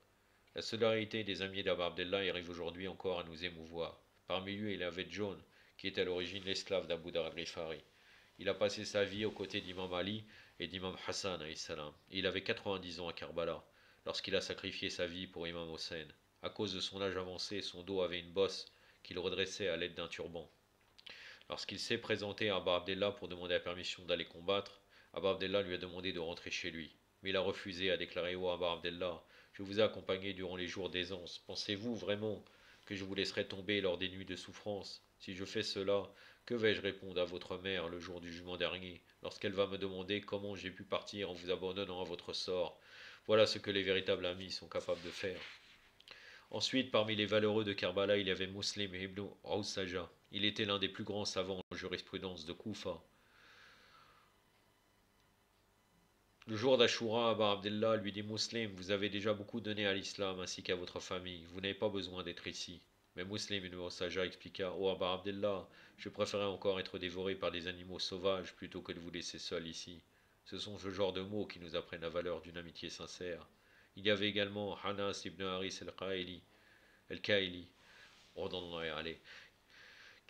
La solidarité des amis d'Abu Abdallah arrive aujourd'hui encore à nous émouvoir. Parmi eux, il y avait John, qui est à l'origine l'esclave d'Abu Dhar al-Ghifari. Il a passé sa vie aux côtés d'Imam Ali et d'Imam Hassan. Il avait 90 ans à Karbala, lorsqu'il a sacrifié sa vie pour Imam Hussein. À cause de son âge avancé, son dos avait une bosse qu'il redressait à l'aide d'un turban. Lorsqu'il s'est présenté à Abu Abdallah pour demander la permission d'aller combattre, Abu Abdallah lui a demandé de rentrer chez lui. Mais il a refusé, a déclaré: oh Abu Abdallah, je vous ai accompagné durant les jours d'aisance. Pensez-vous vraiment que je vous laisserai tomber lors des nuits de souffrance? Si je fais cela, que vais-je répondre à votre mère le jour du jugement dernier, lorsqu'elle va me demander comment j'ai pu partir en vous abandonnant à votre sort? Voilà ce que les véritables amis sont capables de faire. Ensuite, parmi les valeureux de Karbala, il y avait Muslim ibn Ausaja. Il était l'un des plus grands savants en jurisprudence de Koufa. Le jour d'Ashura, Abu Abdallah lui dit: Muslim, vous avez déjà beaucoup donné à l'islam ainsi qu'à votre famille. Vous n'avez pas besoin d'être ici. Mais Muslim ibn Ausaja expliqua: oh Abu Abdallah, je préférerais encore être dévoré par des animaux sauvages plutôt que de vous laisser seul ici. Ce sont ce genre de mots qui nous apprennent la valeur d'une amitié sincère. Il y avait également Hanas ibn Haris al-Kaili,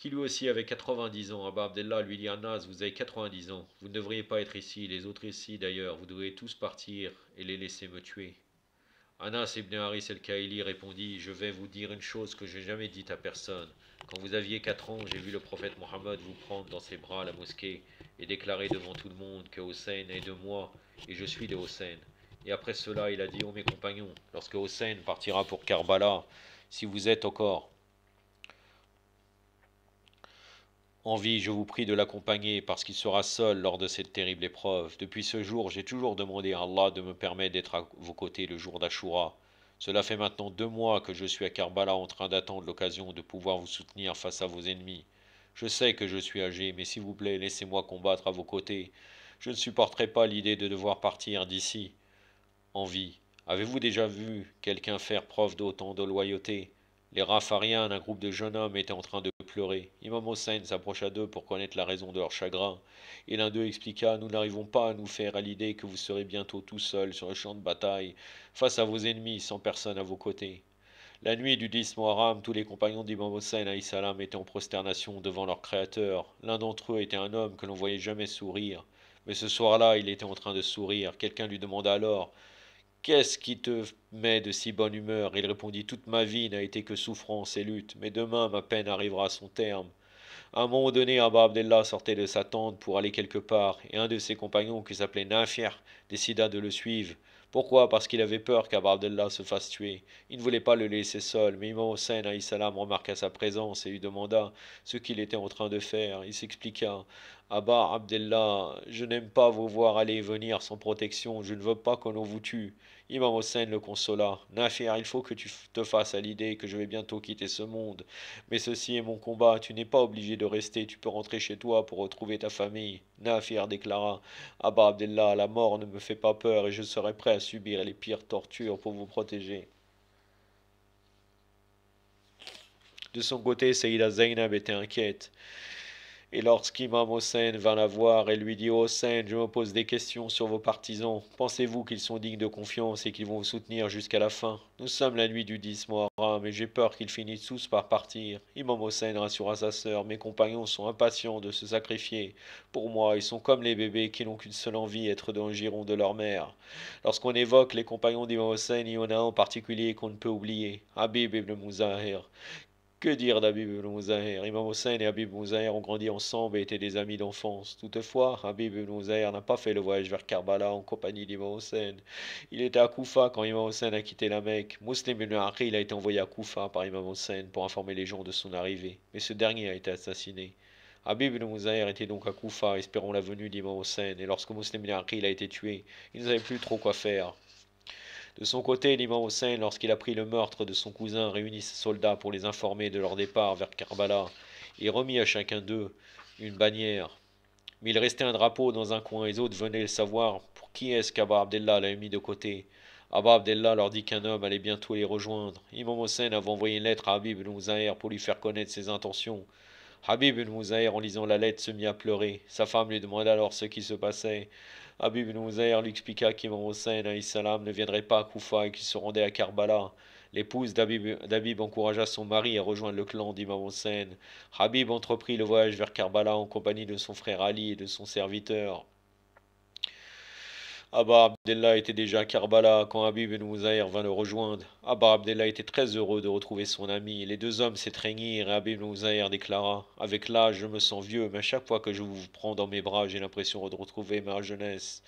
qui lui aussi avait 90 ans. Abba Abdallah lui dit, Anas, vous avez 90 ans, vous ne devriez pas être ici, les autres ici d'ailleurs, vous devriez tous partir et les laisser me tuer. Anas ibn Haris el-Kaili répondit, je vais vous dire une chose que je n'ai jamais dite à personne. Quand vous aviez 4 ans, j'ai vu le prophète Mohammed vous prendre dans ses bras à la mosquée et déclarer devant tout le monde que Hossein est de moi et je suis de Hossein. Et après cela, il a dit, ô mes compagnons, lorsque Hossein partira pour Karbala, si vous êtes encore en vie, je vous prie de l'accompagner parce qu'il sera seul lors de cette terrible épreuve. Depuis ce jour, j'ai toujours demandé à Allah de me permettre d'être à vos côtés le jour d'Ashura. Cela fait maintenant 2 mois que je suis à Karbala en train d'attendre l'occasion de pouvoir vous soutenir face à vos ennemis. Je sais que je suis âgé, mais s'il vous plaît, laissez-moi combattre à vos côtés. Je ne supporterai pas l'idée de devoir partir d'ici en vie. Avez-vous déjà vu quelqu'un faire preuve d'autant de loyauté? Les Rafariens, un groupe de jeunes hommes, étaient en train de pleurer. Imam Hossein s'approcha d'eux pour connaître la raison de leur chagrin, et l'un d'eux expliqua, nous n'arrivons pas à nous faire à l'idée que vous serez bientôt tout seul sur le champ de bataille, face à vos ennemis, sans personne à vos côtés. La nuit du 10 Muharram, tous les compagnons d'Imam Hossein salam étaient en prosternation devant leur créateur. L'un d'entre eux était un homme que l'on voyait jamais sourire. Mais ce soir-là, il était en train de sourire. Quelqu'un lui demanda alors, qu'est-ce qui te met de si bonne humeur? Il répondit, toute ma vie n'a été que souffrance et lutte, mais demain ma peine arrivera à son terme. À un moment donné, Abba Abdallah sortait de sa tente pour aller quelque part, et un de ses compagnons, qui s'appelait Nafir, décida de le suivre. Pourquoi? Parce qu'il avait peur qu'Abba Abdallah se fasse tuer. Il ne voulait pas le laisser seul, mais Imam Hossein salam remarqua sa présence et lui demanda ce qu'il était en train de faire. Il s'expliqua. Abba Abdallah, je n'aime pas vous voir aller et venir sans protection, je ne veux pas qu'on vous tue. Imam Hossein le consola. Nafir, il faut que tu te fasses à l'idée que je vais bientôt quitter ce monde. Mais ceci est mon combat, tu n'es pas obligé de rester, tu peux rentrer chez toi pour retrouver ta famille. Nafir déclara, Abba Abdallah, la mort ne me fait pas peur et je serai prêt à subir les pires tortures pour vous protéger. De son côté, Saïda Zainab était inquiète. Et lorsqu'Imam Hossein vint la voir, elle lui dit, Hossein, je me pose des questions sur vos partisans. Pensez-vous qu'ils sont dignes de confiance et qu'ils vont vous soutenir jusqu'à la fin? Nous sommes la nuit du 10 Muharram et j'ai peur qu'ils finissent tous par partir. Imam Hossein rassura sa sœur, mes compagnons sont impatients de se sacrifier. Pour moi, ils sont comme les bébés qui n'ont qu'une seule envie, être dans le giron de leur mère. Lorsqu'on évoque les compagnons d'Imam Hossein, il y en a un en particulier qu'on ne peut oublier, Habib ibn Muzahir. Que dire d'Habib ibn Muzahir? Imam Hossein et Habib ibn Muzahir ont grandi ensemble et étaient des amis d'enfance. Toutefois, Habib ibn Muzahir n'a pas fait le voyage vers Karbala en compagnie d'Imam Hossein. Il était à Koufa quand Imam Hossein a quitté la Mecque. Muslim ibn Aqil a été envoyé à Koufa par Imam Hossein pour informer les gens de son arrivée, mais ce dernier a été assassiné. Habib ibn Muzahir était donc à Koufa, espérant la venue d'Imam Hossein, et lorsque Muslim ibn Aqil a été tué, il ne savait plus trop quoi faire. De son côté, l'imam Hossein, lorsqu'il apprit le meurtre de son cousin, réunit ses soldats pour les informer de leur départ vers Karbala et remit à chacun d'eux une bannière. Mais il restait un drapeau dans un coin et les autres venaient savoir pour qui est-ce qu'Abba Abdallah l'avait mis de côté. Abba Abdallah leur dit qu'un homme allait bientôt les rejoindre. Imam Hossein avait envoyé une lettre à Habib ibn Muzahir pour lui faire connaître ses intentions. Habib ibn Muzahir, en lisant la lettre, se mit à pleurer. Sa femme lui demanda alors ce qui se passait. Habib ibn Muzahir lui expliqua qu'Imam Hossein salam ne viendrait pas à Koufa et qu'il se rendait à Karbala. L'épouse d'Habib encouragea son mari à rejoindre le clan d'Imam Hossein. Habib entreprit le voyage vers Karbala en compagnie de son frère Ali et de son serviteur. Abba Abdallah était déjà à Karbala quand Habib ibn Muzahir vint le rejoindre. Abba Abdallah était très heureux de retrouver son ami. Les deux hommes s'étreignirent et Habib ibn Muzahir déclara, avec l'âge, je me sens vieux, mais à chaque fois que je vous prends dans mes bras, j'ai l'impression de retrouver ma jeunesse.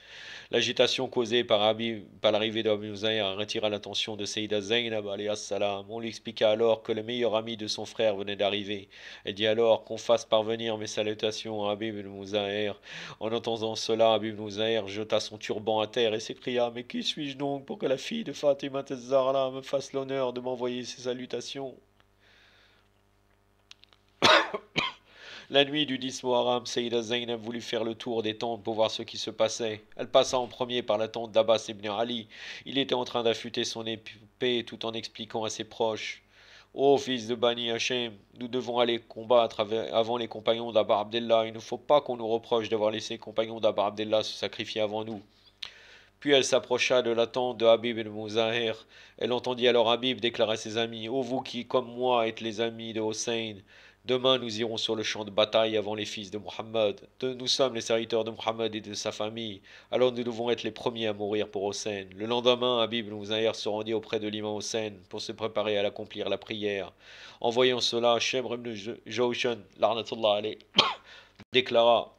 L'agitation causée par l'arrivée d'Habib ibn Muzahir attira l'attention de Sayyida Zainab alayhi salam. On lui expliqua alors que le meilleur ami de son frère venait d'arriver. Elle dit alors qu'on fasse parvenir mes salutations à Habib ibn Muzahir. En entendant cela, Habib ibn Muzahir jeta son turban à terre et s'écria, mais qui suis-je donc pour que la fille de Fatima Zahra me fasse l'honneur de m'envoyer ses salutations? La nuit du 10 Muharram, Sayyida Zainab voulut faire le tour des tentes pour voir ce qui se passait. Elle passa en premier par la tente d'Abbas ibn Ali. Il était en train d'affûter son épée tout en expliquant à ses proches. Ô fils de Bani Hachem, nous devons aller combattre avant les compagnons d'Abba Abdallah. Il ne faut pas qu'on nous reproche d'avoir laissé les compagnons d'Abba Abdallah se sacrifier avant nous. Puis elle s'approcha de la tente de Habib ibn Muzahir. Elle entendit alors Habib déclarer à ses amis, ô vous qui, comme moi, êtes les amis de Hossein, Demain, nous irons sur le champ de bataille avant les fils de Muhammad. Nous sommes les serviteurs de Muhammad et de sa famille. Alors nous devons être les premiers à mourir pour Hossein. Le lendemain, Habib ibn Zahir se rendit auprès de l'imam Hossein pour se préparer à accomplir la prière. En voyant cela, Shemr ibn Jawshan, l'arnatullah alayh, déclara: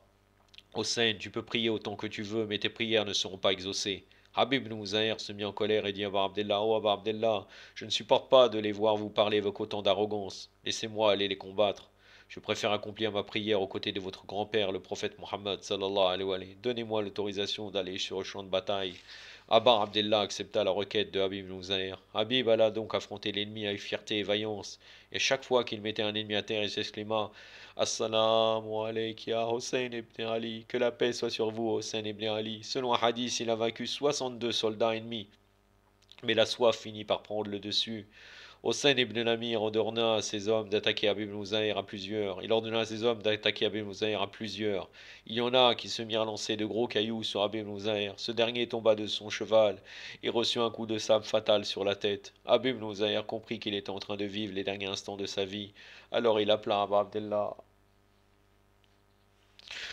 Hossein, tu peux prier autant que tu veux, mais tes prières ne seront pas exaucées. Habib ibn Zahir se mit en colère et dit à Abu Abdallah: Oh Abu Abdallah, je ne supporte pas de les voir vous parler avec autant d'arrogance. Laissez-moi aller les combattre. Je préfère accomplir ma prière aux côtés de votre grand-père, le prophète Mohammed sallallahu alayhi wa sallam. Donnez-moi l'autorisation d'aller sur le champ de bataille. Abu Abdallah accepta la requête de Habib ibn Zahir. Habib alla donc affronter l'ennemi avec fierté et vaillance. Et chaque fois qu'il mettait un ennemi à terre, il s'exclama: Assalamu alaykum ya Hussein ibn Ali, que la paix soit sur vous, Hussein ibn Ali. Selon un hadith, il a vaincu 62 soldats ennemis, mais la soif finit par prendre le dessus. Hossein ibn Namir ordonna à ses hommes d'attaquer Habib Mouzaïr à plusieurs. Il ordonna à ses hommes d'attaquer Habib Mouzaïr à plusieurs. Il y en a qui se mirent à lancer de gros cailloux sur Habib Mouzaïr. Ce dernier tomba de son cheval et reçut un coup de sabre fatal sur la tête. Habib Mouzaïr comprit qu'il était en train de vivre les derniers instants de sa vie. Alors il appela Abu Abdallah.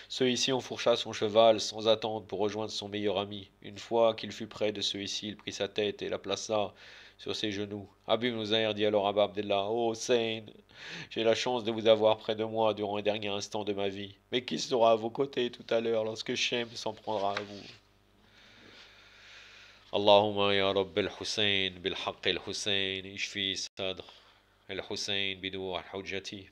Celui-ci enfourcha son cheval sans attendre pour rejoindre son meilleur ami. Une fois qu'il fut près de celui-ci, il prit sa tête et la plaça sur ses genoux. Habib Mouzaïr dit alors à Abu Abdallah: Oh Hussein, j'ai la chance de vous avoir près de moi durant les derniers instants de ma vie. Mais qui sera à vos côtés tout à l'heure lorsque Shem s'en prendra à vous? Allahumma ya Rabb al-Hussein bil-haqq al-Hussein ishfi sadr al-Hussein bidu al-hujjati.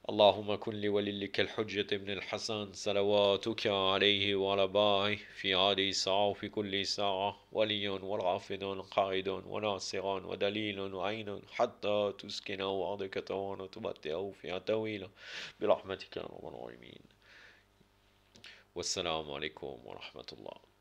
اللهم كن لوليك الحجة بن الحسن صلواتك عليه وعلى آبائه في هذه الساعة وفي كل ساعة ولي ورافد قائد وناصر ودليل وعين حتى تسكنه أرضك طوعا وتمتعه فيها طويلا برحمتك يا رب العالمين. والسلام عليكم ورحمة الله.